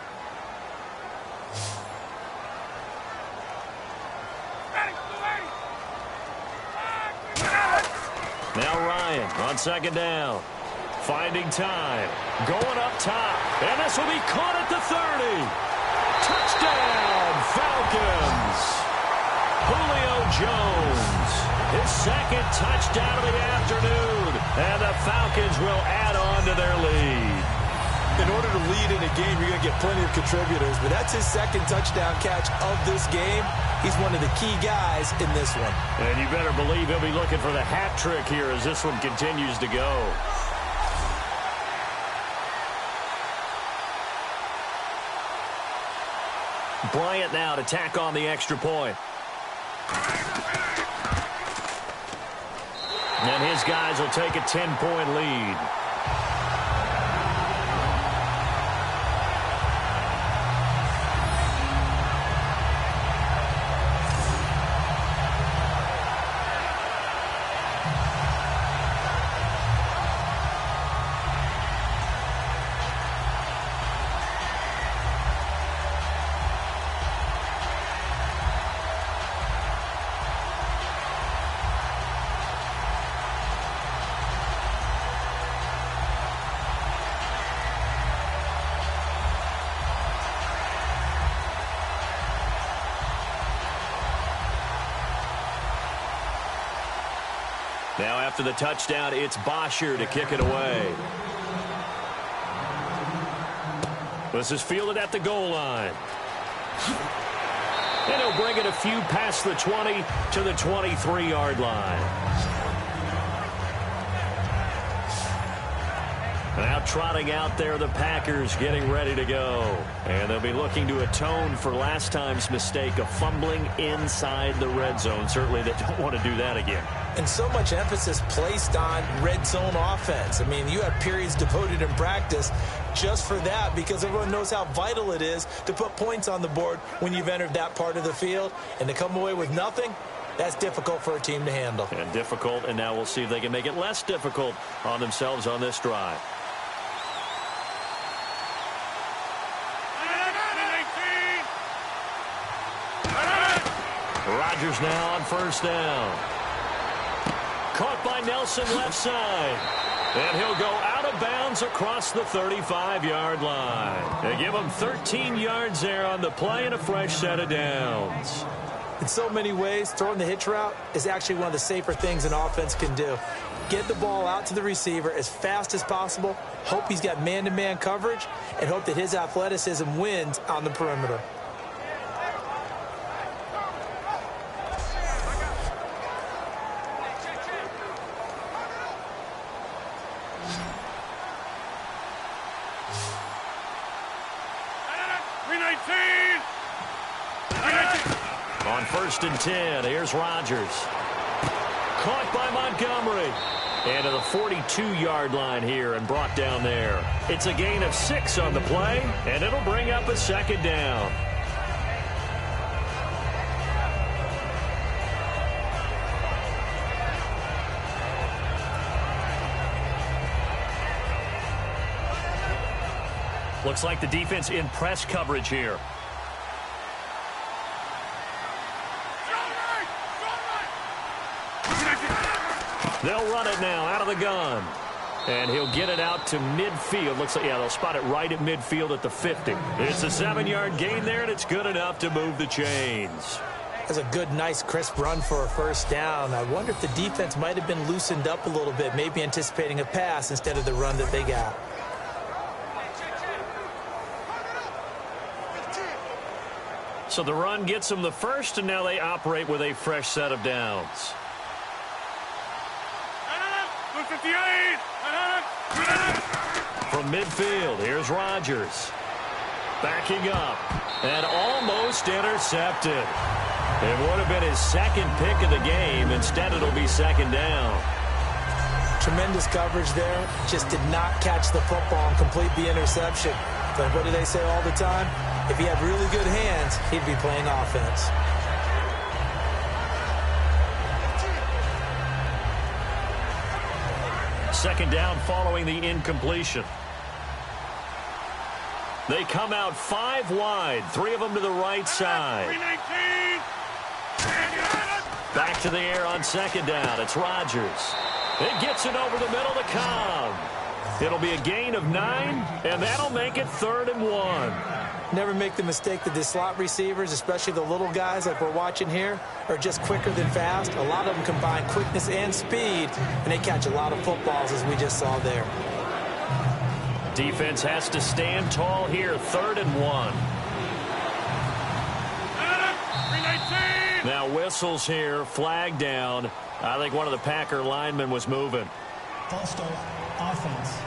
Now Ryan on 2nd down. Finding time. Going up top. And this will be caught at the 30. Touchdown, Falcons. Julio Jones. His 2nd touchdown of the afternoon. And the Falcons will add on to their lead. In order to lead in a game, you're going to get plenty of contributors. But that's his 2nd touchdown catch of this game. He's one of the key guys in this one. And you better believe he'll be looking for the hat trick here as this one continues to go. Bryant now to tack on the extra point. And his guys will take a 10-point lead. Now after the touchdown, it's Bosher to kick it away. This is fielded at the goal line. And he'll bring it a few past the 20 to the 23-yard line. Now trotting out there, the Packers getting ready to go. And they'll be looking to atone for last time's mistake of fumbling inside the red zone. Certainly they don't want to do that again. And so much emphasis placed on red zone offense. I mean, you have periods devoted in practice just for that because everyone knows how vital it is to put points on the board when you've entered that part of the field. And to come away with nothing, that's difficult for a team to handle. And difficult, and now we'll see if they can make it less difficult on themselves on this drive. Rodgers now on first down. Caught by Nelson left side. And he'll go out of bounds across the 35-yard line. They give him 13 yards there on the play and a fresh set of downs. In so many ways, throwing the hitch route is actually one of the safer things an offense can do. Get the ball out to the receiver as fast as possible, hope he's got man-to-man coverage, and hope that his athleticism wins on the perimeter. On 1st and 10, here's Rodgers. Caught by Montgomery. And to the 42-yard line here and brought down there. It's a gain of 6 on the play, and it'll bring up a 2nd down. Looks like the defense in press coverage here. They'll run it now out of the gun. And he'll get it out to midfield. Looks like, yeah, they'll spot it right at midfield at the 50. It's a 7-yard gain there, and it's good enough to move the chains. That's a good, nice, crisp run for a 1st down. I wonder if the defense might have been loosened up a little bit, maybe anticipating a pass instead of the run that they got. So the run gets them the 1st, and now they operate with a fresh set of downs. From midfield, here's Rodgers. Backing up and almost intercepted. It would have been his 2nd pick of the game. Instead, it'll be 2nd down. Tremendous coverage there. Just did not catch the football and complete the interception. But what do they say all the time? If he had really good hands, he'd be playing offense. Second down following the incompletion. They come out 5 wide, 3 of them to the right side. Back to the air on 2nd down. It's Rodgers. It gets it over the middle to Cobb. It'll be a gain of 9, and that'll make it 3rd and 1. Never make the mistake that the slot receivers, especially the little guys like we're watching here, are just quicker than fast. A lot of them combine quickness and speed, and they catch a lot of footballs, as we just saw there. Defense has to stand tall here, 3rd and 1. Now whistles here, flag down. I think one of the Packer linemen was moving. False start, offense.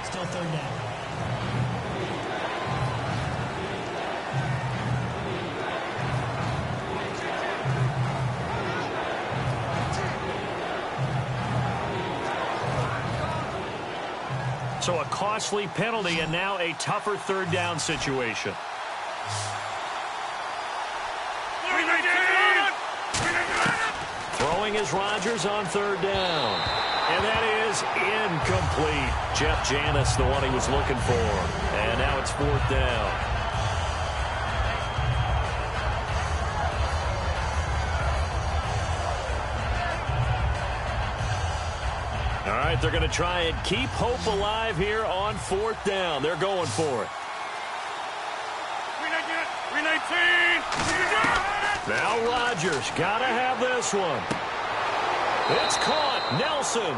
Still 3rd down. So a costly penalty and now a tougher 3rd down situation. Throwing is Rodgers on 3rd down. And that is incomplete. Jeff Janis, the one he was looking for. And now it's 4th down. All right, they're going to try and keep hope alive here on 4th down. They're going for it. Now Rodgers got to have this one. It's caught. Nelson.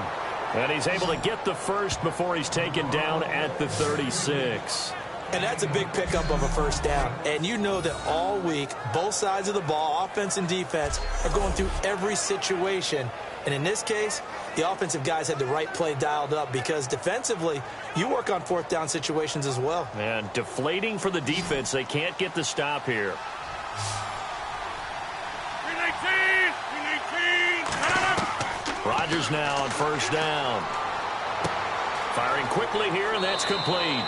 And he's able to get the 1st before he's taken down at the 36. And that's a big pickup of a 1st down. And you know that all week, both sides of the ball, offense and defense, are going through every situation. And in this case, the offensive guys had the right play dialed up because defensively, you work on 4th down situations as well. And deflating for the defense. They can't get the stop here. Rodgers now on 1st down. Firing quickly here, and that's complete.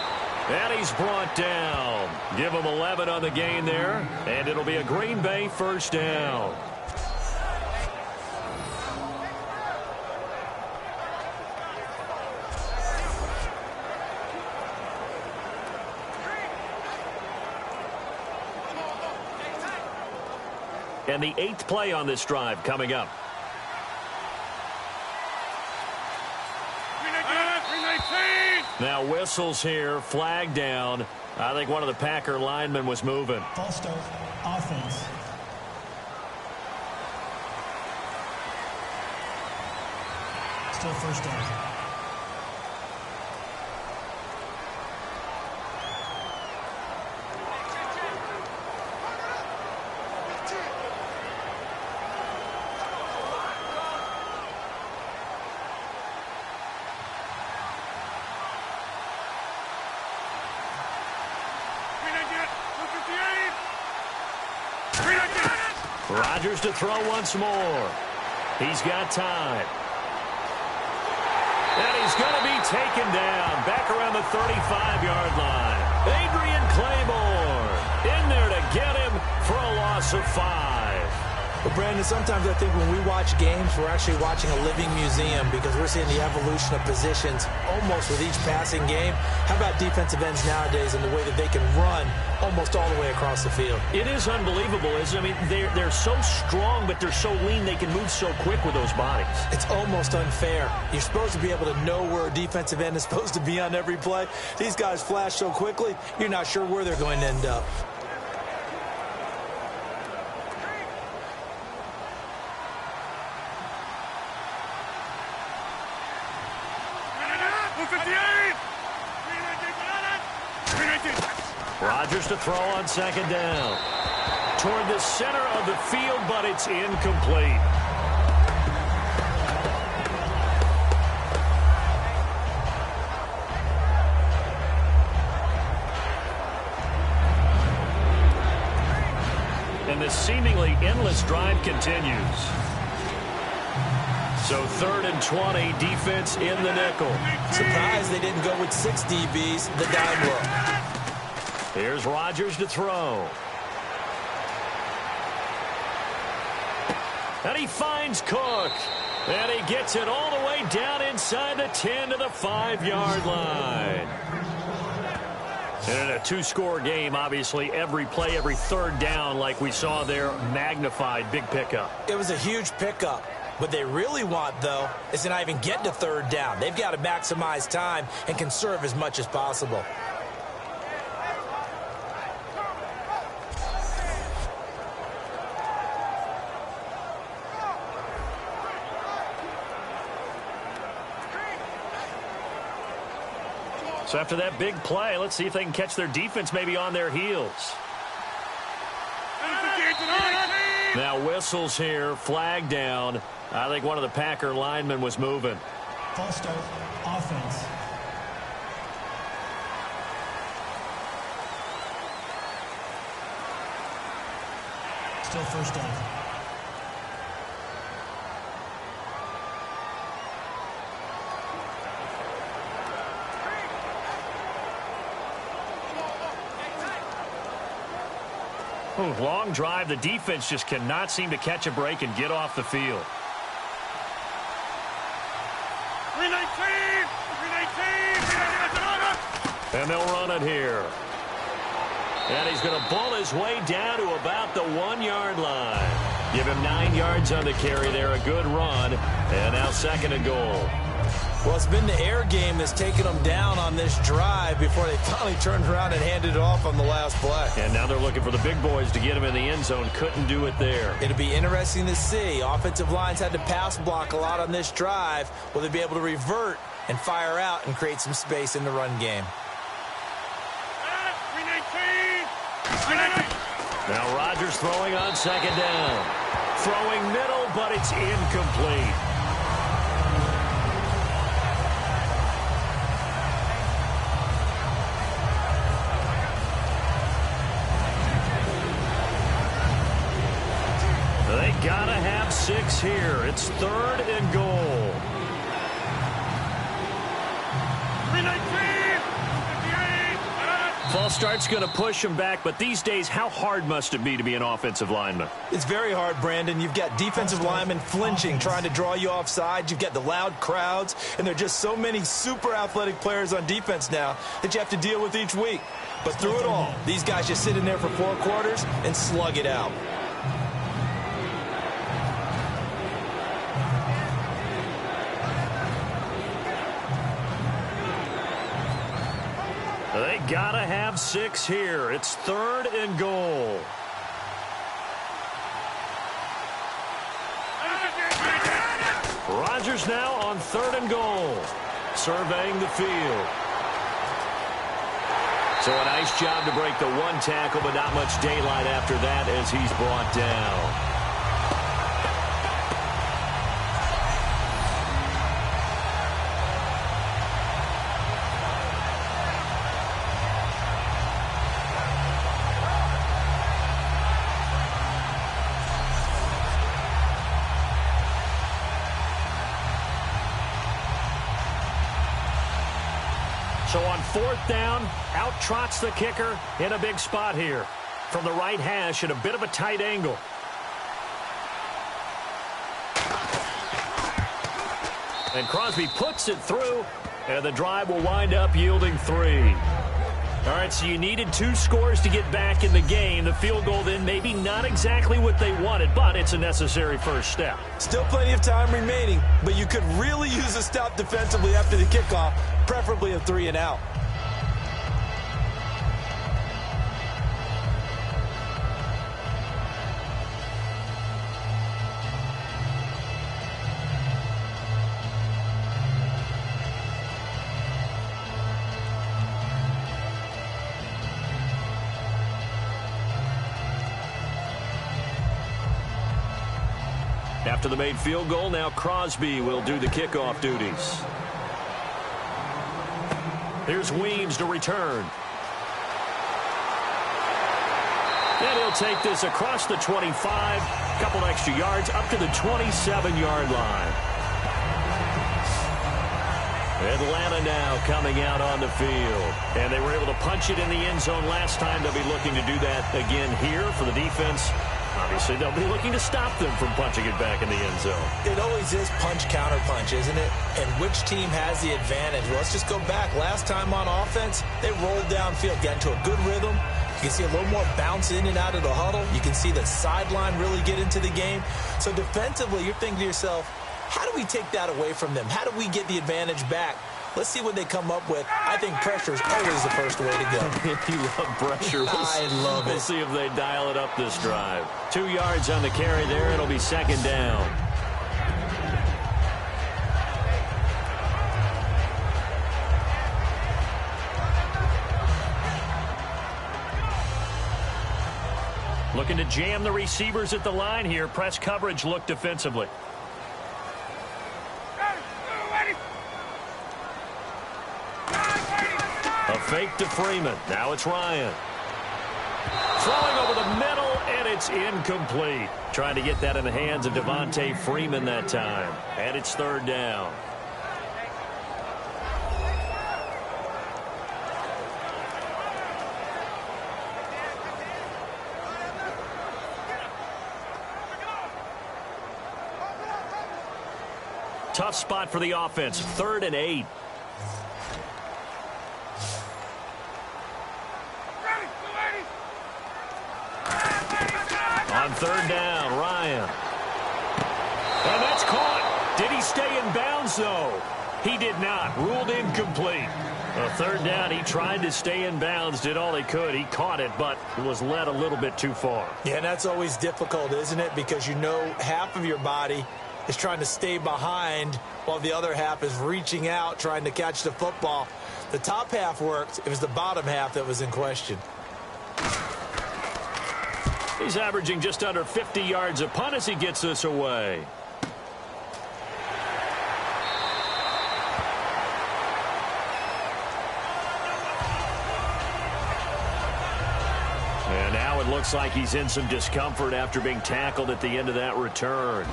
And he's brought down. Give him 11 on the gain there, and it'll be a Green Bay 1st down. And the 8th play on this drive coming up. Now whistles here, flag down. I think one of the Packer linemen was moving. False start, offense. Still 1st down. Rodgers to throw once more. He's got time. And he's going to be taken down back around the 35-yard line. Adrian Claiborne in there to get him for a loss of 5. Well, Brandon, sometimes I think when we watch games, we're actually watching a living museum because we're seeing the evolution of positions almost with each passing game. How about defensive ends nowadays and the way that they can run almost all the way across the field? It is unbelievable, isn't it? I mean, they're so strong, but they're so lean. They can move so quick with those bodies. It's almost unfair. You're supposed to be able to know where a defensive end is supposed to be on every play. These guys flash so quickly, you're not sure where they're going to end up. Rodgers to throw on second down. Toward the center of the field, but it's incomplete. And the seemingly endless drive continues. So 3rd and 20, defense in the nickel. Surprised they didn't go with 6 DBs, the dime look. Here's Rodgers to throw. And he finds Cook. And he gets it all the way down inside the 10 to the 5-yard line. And in a 2-score game, obviously, every play, every third down, like we saw there, magnified. Big pickup. It was a huge pickup. What they really want, though, is to not even get to 3rd down. They've got to maximize time and conserve as much as possible. So after that big play, let's see if they can catch their defense maybe on their heels. Now whistles here, flag down. I think one of the Packer linemen was moving. False start, offense. Still first down. Long drive. The defense just cannot seem to catch a break and get off the field. 319! And they'll run it here. And he's going to bull his way down to about the 1-yard line. Give him 9 yards on the carry there. A good run. And now 2nd and goal. Well, it's been the air game that's taken them down on this drive before they finally turned around and handed it off on the last play. And now they're looking for the big boys to get him in the end zone. Couldn't do it there. It'll be interesting to see. Offensive lines had to pass block a lot on this drive. Will they be able to revert and fire out and create some space in the run game? Now Rodgers throwing on 2nd down. Throwing middle, but it's incomplete. They gotta have 6 here. It's 3rd and goal. 319! False start's going to push him back, but these days, how hard must it be to be an offensive lineman? It's very hard, Brandon. You've got defensive linemen flinching, trying to draw you offside. You've got the loud crowds, and there are just so many super athletic players on defense now that you have to deal with each week. But through it all, these guys just sit in there for 4 quarters and slug it out. They gotta have 6 here. It's 3rd and goal. Rodgers now on 3rd and goal, surveying the field. So a nice job to break the 1 tackle, but not much daylight after that as he's brought down. So on 4th down, out trots the kicker in a big spot here. From the right hash at a bit of a tight angle. And Crosby puts it through, and the drive will wind up yielding 3. All right, so you needed 2 scores to get back in the game. The field goal then maybe not exactly what they wanted, but it's a necessary first step. Still plenty of time remaining, but you could really use a stop defensively after the kickoff, preferably a 3 and out. After the made field goal, now Crosby will do the kickoff duties. Here's Weems to return. And he'll take this across the 25, a couple extra yards, up to the 27-yard line. Atlanta now coming out on the field. And they were able to punch it in the end zone last time. They'll be looking to do that again here for the defense. Obviously, they'll be looking to stop them from punching it back in the end zone. It always is punch-counter-punch, isn't it? And which team has the advantage? Well, let's just go back. Last time on offense, they rolled downfield, got into a good rhythm. You can see a little more bounce in and out of the huddle. You can see the sideline really get into the game. So defensively, you're thinking to yourself, how do we take that away from them? How do we get the advantage back? Let's see what they come up with. I think pressure is always the first way to go. You love pressure. I love it. We'll see if they dial it up this drive. 2 yards on the carry there. It'll be 2nd down. Looking to jam the receivers at the line here. Press coverage look defensively. A fake to Freeman. Now it's Ryan. Throwing over the middle, and it's incomplete. Trying to get that in the hands of Devontae Freeman that time. And it's 3rd down. Tough spot for the offense. 3rd and 8. On 3rd down, Ryan. And that's caught. Did he stay in bounds, though? He did not. Ruled incomplete. 3rd down, he tried to stay in bounds, did all he could. He caught it, but was led a little bit too far. Yeah, and that's always difficult, isn't it? Because you know half of your body is trying to stay behind while the other half is reaching out, trying to catch the football. The top half worked. It was the bottom half that was in question. He's averaging just under 50 yards a punt as he gets this away. And now it looks like he's in some discomfort after being tackled at the end of that return.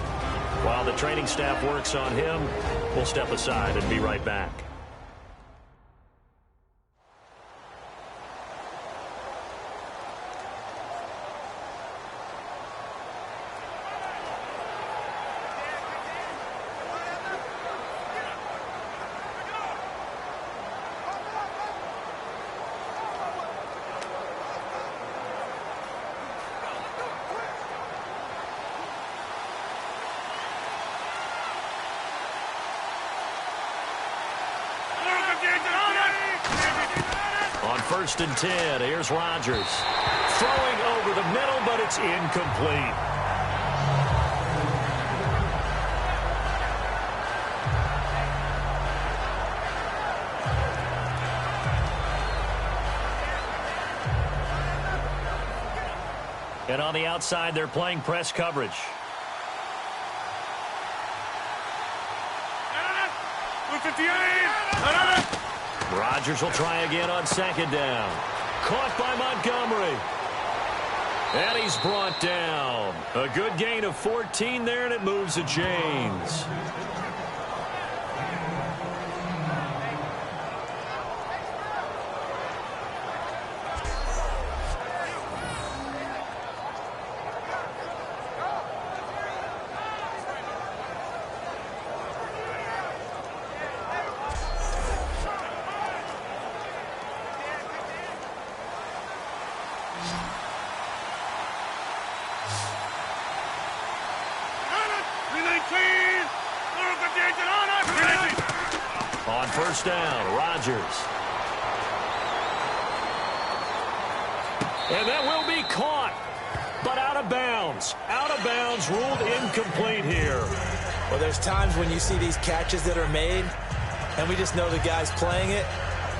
While the training staff works on him, we'll step aside and be right back. On 1st and 10, here's Rodgers. Throwing over the middle, but it's incomplete. And on the outside, they're playing press coverage. Rodgers will try again on 2nd down. Caught by Montgomery. And he's brought down. A good gain of 14 there, and it moves the chains. On first down, Rodgers. And that will be caught, but out of bounds. Out of bounds, ruled incomplete here. Well, there's times when you see these catches that are made, and we just know the guys playing it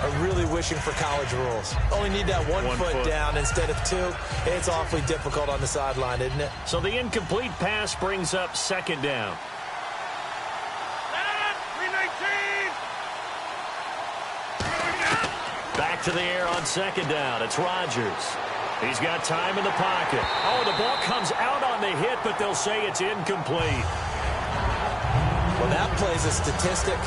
are really wishing for college rules. Only need that one foot down instead of two. It's awfully difficult on the sideline, isn't it? So the incomplete pass brings up second down. Back to the air on second down. It's Rodgers. He's got time in the pocket. Oh, the ball comes out on the hit, but they'll say it's incomplete. Well, that plays a statistic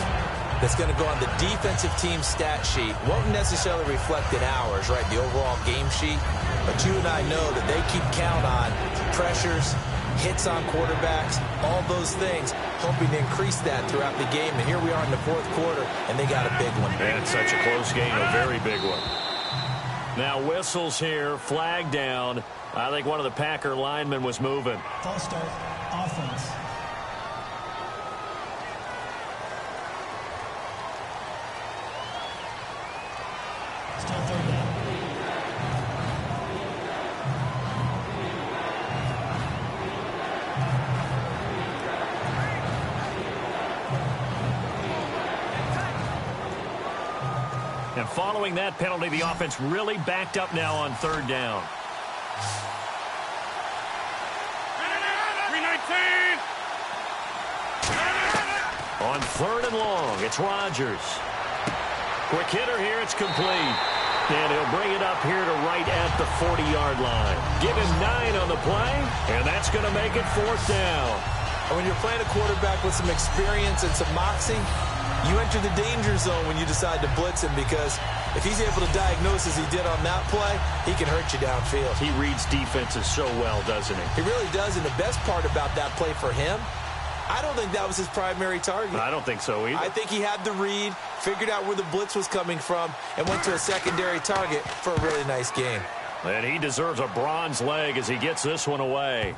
that's going to go on the defensive team stat sheet. Won't necessarily reflect in ours, right, the overall game sheet. But you and I know that they keep count on pressures, hits on quarterbacks, all those things, hoping to increase that throughout the game. And here we are in the fourth quarter, and they got a big one. And such a close game, a very big one. Now whistles here, flag down. I think one of the Packer linemen was moving. False start, offense. Still third down. And following that penalty, the offense really backed up now on third down. On third and long, it's Rodgers. Quick hitter here, it's complete. And he'll bring it up here to right at the 40-yard line. Give him 9 on the play, and that's going to make it fourth down. And when you're playing a quarterback with some experience and some moxie, you enter the danger zone when you decide to blitz him, because if he's able to diagnose as he did on that play, he can hurt you downfield. He reads defenses so well, doesn't he? He really does, and the best part about that play for him, I don't think that was his primary target. I don't think so either. I think he had the read, figured out where the blitz was coming from, and went to a secondary target for a really nice game. And he deserves a bronze leg as he gets this one away.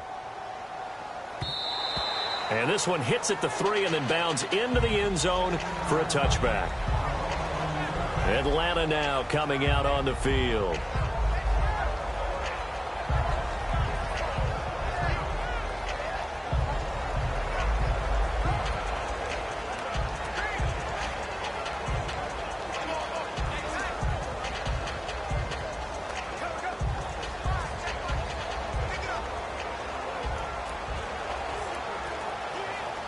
And this one hits at the 3 and then bounds into the end zone for a touchback. Atlanta now coming out on the field.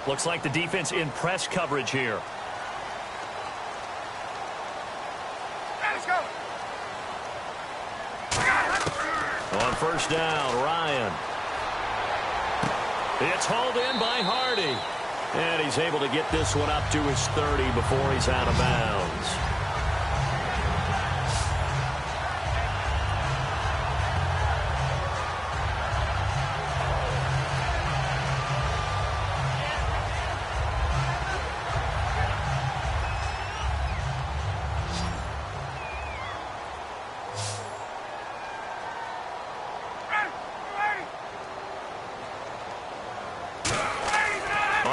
Looks like the defense in press coverage here. Let's go. On first down, Ryan. It's hauled in by Hardy. And he's able to get this one up to his 30 before he's out of bounds.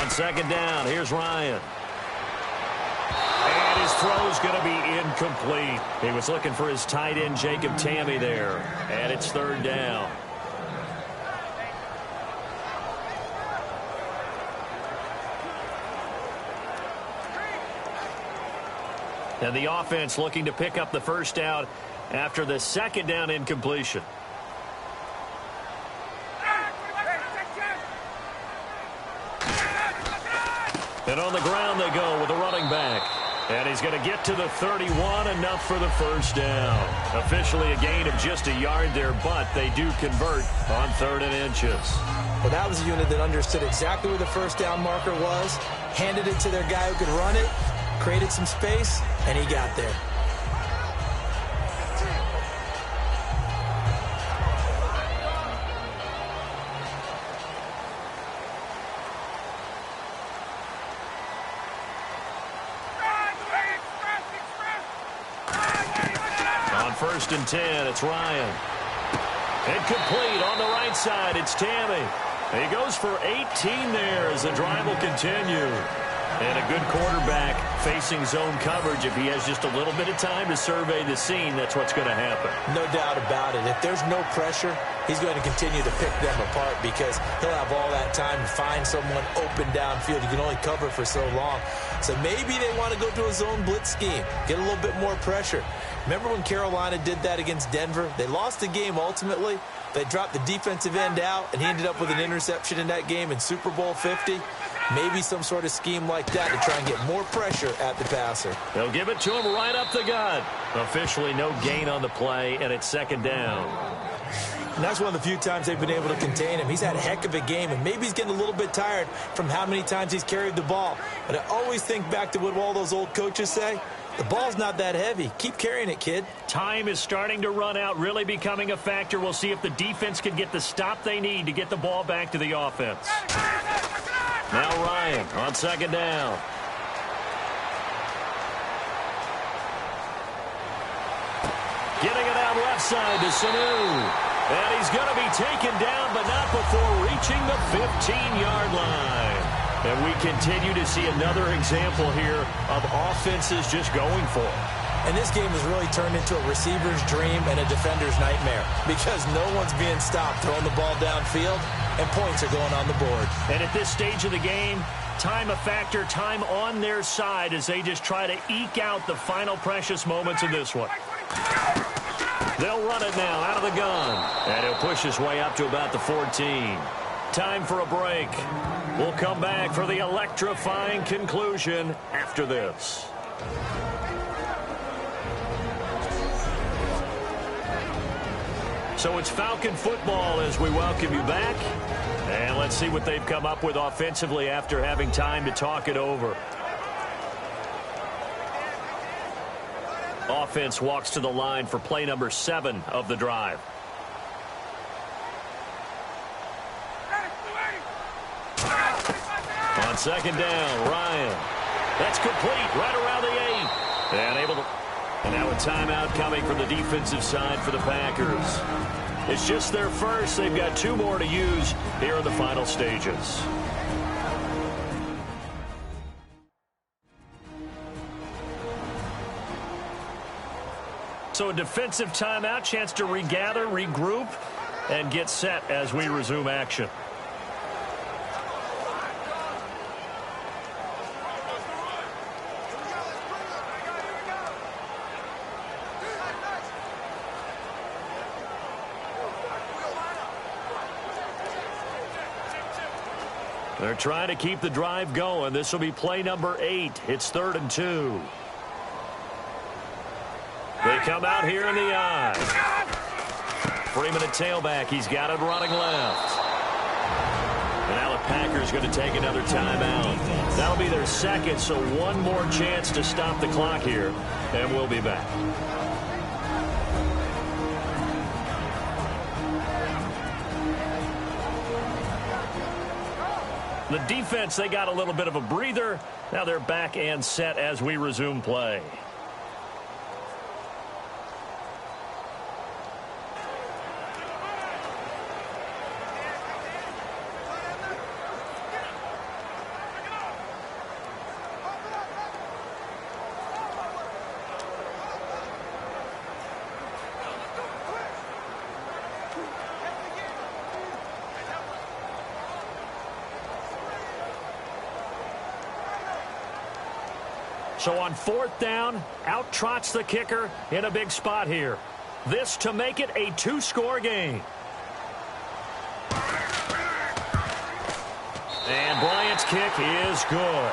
Second down, here's Ryan. And his throw's going to be incomplete. He was looking for his tight end, Jacob Tammy, there. And it's third down. And the offense looking to pick up the first down after the second down incompletion. And on the ground they go with a running back. And he's going to get to the 31, enough for the first down. Officially a gain of just a yard there, but they do convert on 3rd and inches. Well, that was a unit that understood exactly where the first down marker was, handed it to their guy who could run it, created some space, and he got there. First and 10, it's Ryan. Incomplete on the right side, it's Tammy. He goes for 18 there as the drive will continue. And a good quarterback facing zone coverage. If he has just a little bit of time to survey the scene, that's what's going to happen. No doubt about it. If there's no pressure, he's going to continue to pick them apart because he'll have all that time to find someone open downfield. You can only cover for so long. So maybe they want to go to a zone blitz scheme, get a little bit more pressure. Remember when Carolina did that against Denver? They lost the game ultimately. They dropped the defensive end out, and he ended up with an interception in that game in Super Bowl 50. Maybe some sort of scheme like that to try and get more pressure at the passer. They'll give it to him right up the gut. Officially no gain on the play, and it's second down. And that's one of the few times they've been able to contain him. He's had a heck of a game, and maybe he's getting a little bit tired from how many times he's carried the ball. But I always think back to what all those old coaches say. The ball's not that heavy. Keep carrying it, kid. Time is starting to run out, really becoming a factor. We'll see if the defense can get the stop they need to get the ball back to the offense. Now Ryan on second down. Getting it out left side to Sanu. And he's going to be taken down, but not before reaching the 15-yard line. And we continue to see another example here of offenses just going for it. And this game has really turned into a receiver's dream and a defender's nightmare because no one's being stopped throwing the ball downfield, and points are going on the board. And at this stage of the game, time a factor, time on their side as they just try to eke out the final precious moments of this one. They'll run it now out of the gun. And he'll push his way up to about the 14. Time for a break. We'll come back for the electrifying conclusion after this. So it's Falcon football as we welcome you back. And let's see what they've come up with offensively after having time to talk it over. Offense walks to the line for play number 7 of the drive. On second down, Ryan. That's complete right around the 8. And able to... And now a timeout coming from the defensive side for the Packers. It's just their first. They've got 2 more to use here in the final stages. So a defensive timeout, chance to regather, regroup, and get set as we resume action. They're trying to keep the drive going. This will be play number 8. It's 3rd and 2. They come out here in the I. Freeman at tailback. He's got it running left. And now the Packers going to take another timeout. That'll be their second, so one more chance to stop the clock here. And we'll be back. The defense, they got a little bit of a breather. Now they're back and set as we resume play. So on 4th down, out trots the kicker in a big spot here. This to make it a 2-score game. And Bryant's kick is good.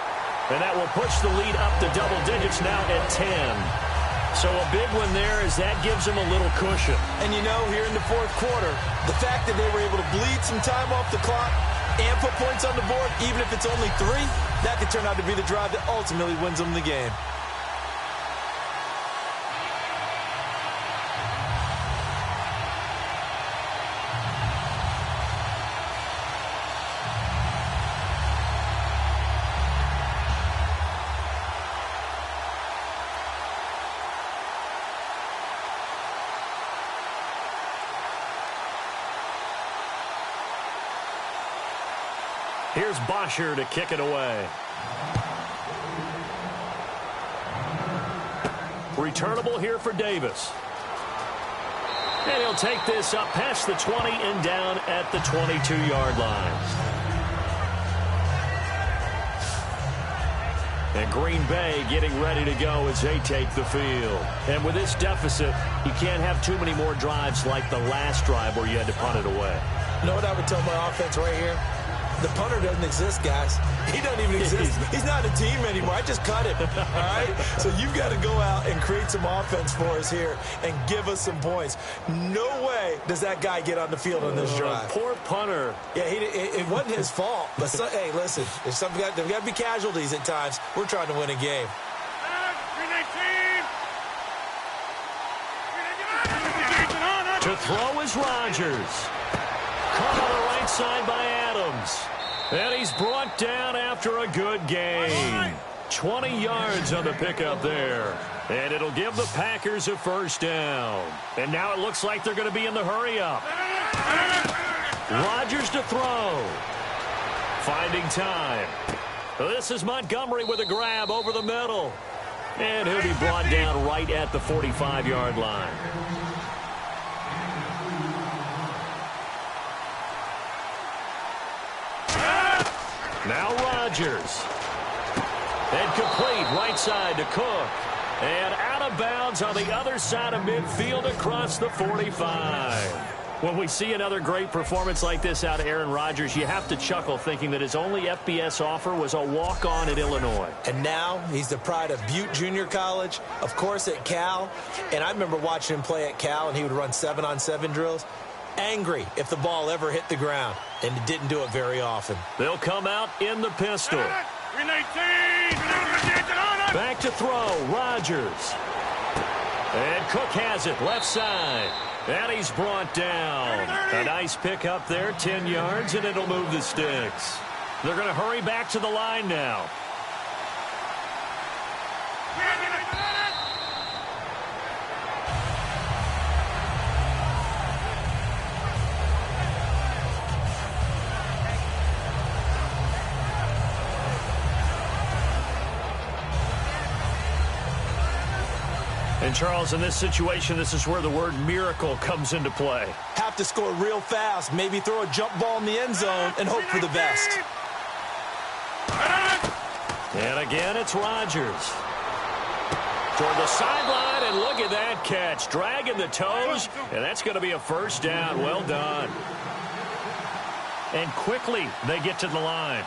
And that will push the lead up to double digits now at 10. So a big one there as that gives them a little cushion. And you know, here in the 4th quarter, the fact that they were able to bleed some time off the clock and put points on the board, even if it's only 3, that could turn out to be the drive that ultimately wins them the game. Here's Bosher to kick it away. Returnable here for Davis. And he'll take this up past the 20 and down at the 22-yard line. And Green Bay getting ready to go as they take the field. And with this deficit, you can't have too many more drives like the last drive where you had to punt it away. You know what I would tell my offense right here? The punter doesn't exist, guys. He doesn't even exist. He's not a team anymore. I just cut him, all right? So you've got to go out and create some offense for us here and give us some points. No way does that guy get on the field on this drive. Poor punter. Yeah, it wasn't his fault. But, hey, listen, there's got to be casualties at times. We're trying to win a game. To throw is Rodgers. Caught on the right side by Adams. And he's brought down after a good gain. 20 yards on the pickup there. And it'll give the Packers a first down. And now it looks like they're going to be in the hurry-up. Rodgers to throw. Finding time. This is Montgomery with a grab over the middle. And he'll be brought down right at the 45-yard line. Now Rodgers. And complete right side to Cook. And out of bounds on the other side of midfield across the 45. When we see another great performance like this out of Aaron Rodgers, you have to chuckle thinking that his only FBS offer was a walk-on at Illinois. And now he's the pride of Butte Junior College, of course at Cal. And I remember watching him play at Cal, and he would run 7-on-7 drills. Angry if the ball ever hit the ground, and it didn't do it very often. They'll come out in the pistol. Back to throw, Rodgers. And Cook has it, left side. And he's brought down. A nice pickup there, 10 yards, and it'll move the sticks. They're going to hurry back to the line now. And, Charles, in this situation, this is where the word miracle comes into play. Have to score real fast, maybe throw a jump ball in the end zone and hope for the best. And again, it's Rodgers. Toward the sideline, and look at that catch. Dragging the toes, and that's going to be a first down. Well done. And quickly, they get to the line.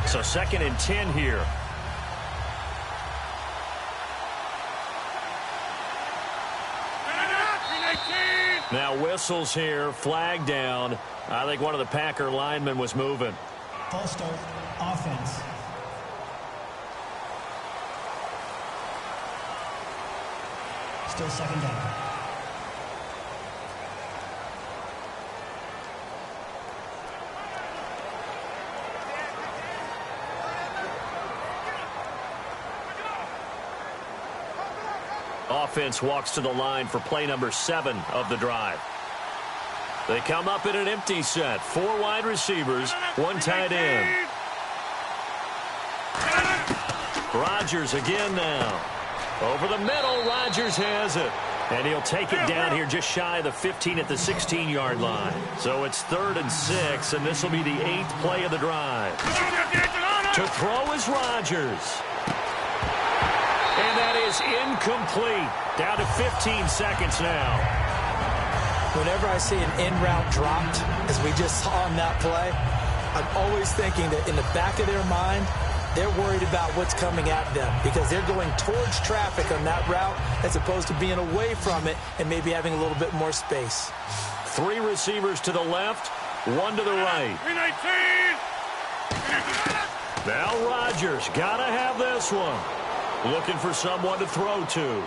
So 2nd and 10 here. Now whistles here, flag down. I think one of the Packer linemen was moving. False start, offense. Still 2nd down. Offense walks to the line for play number 7 of the drive. They come up in an empty set. 4 wide receivers, 1 tight end. Rodgers again now. Over the middle, Rodgers has it. And he'll take it down here just shy of the 15 at the 16-yard line. So it's 3rd and 6, and this will be the 8th play of the drive. To throw is Rodgers. And that is incomplete. Down to 15 seconds now. Whenever I see an in route dropped, as we just saw on that play, I'm always thinking that in the back of their mind, they're worried about what's coming at them because they're going towards traffic on that route as opposed to being away from it and maybe having a little bit more space. 3 receivers to the left, 1 to the right. Now Rodgers, gotta have this one. Looking for someone to throw to.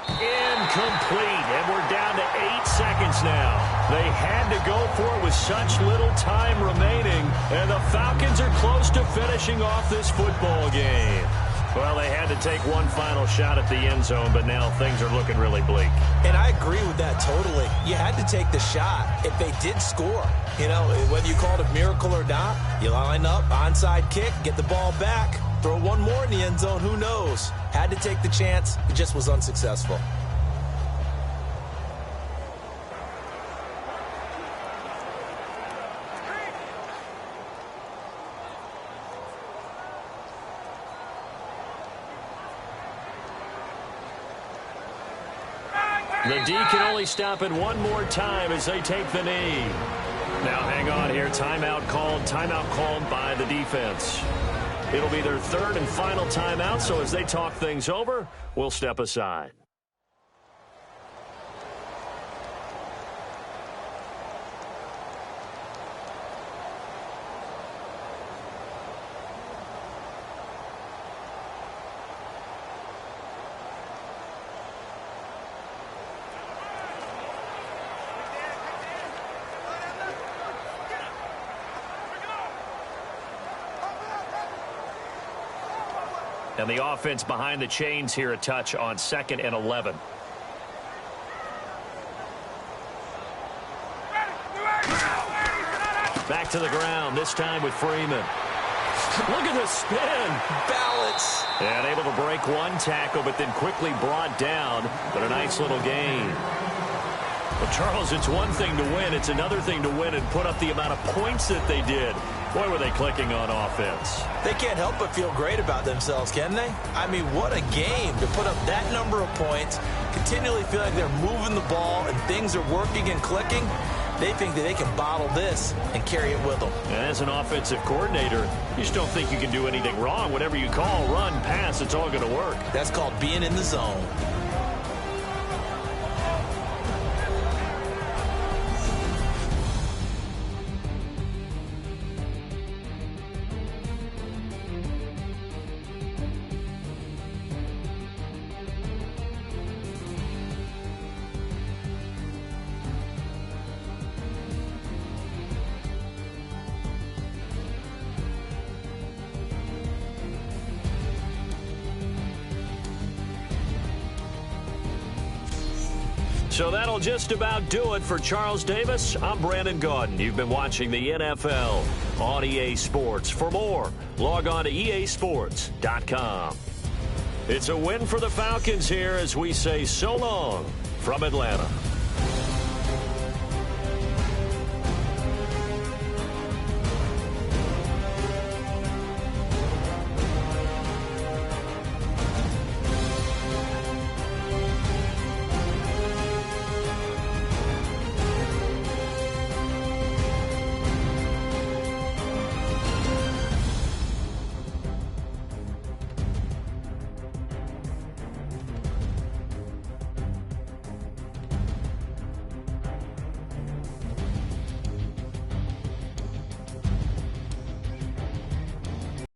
Incomplete, and we're down to 8 seconds now. They had to go for it with such little time remaining, and the Falcons are close to finishing off this football game. Well, they had to take one final shot at the end zone, but now things are looking really bleak. And I agree with that totally. You had to take the shot if they did score. You know, whether you call it a miracle or not, you line up, onside kick, get the ball back, throw one more in the end zone, who knows? Had to take the chance. It just was unsuccessful. The D can only stop it one more time as they take the knee. Now hang on here. Timeout called by the defense. It'll be their third and final timeout, so as they talk things over, we'll step aside. And the offense behind the chains here a touch on 2nd and 11. Back to the ground, this time with Freeman. Look at the spin. Balance. And able to break one tackle, but then quickly brought down. But a nice little gain. Well, Charles, it's one thing to win. It's another thing to win and put up the amount of points that they did. Boy, were they clicking on offense. They can't help but feel great about themselves, can they? I mean, what a game to put up that number of points, continually feel like they're moving the ball and things are working and clicking. They think that they can bottle this and carry it with them. And as an offensive coordinator, you just don't think you can do anything wrong. Whatever you call, run, pass, it's all going to work. That's called being in the zone. So that'll just about do it for Charles Davis. I'm Brandon Gaudin. You've been watching the NFL on EA Sports. For more, log on to easports.com. It's a win for the Falcons here as we say so long from Atlanta.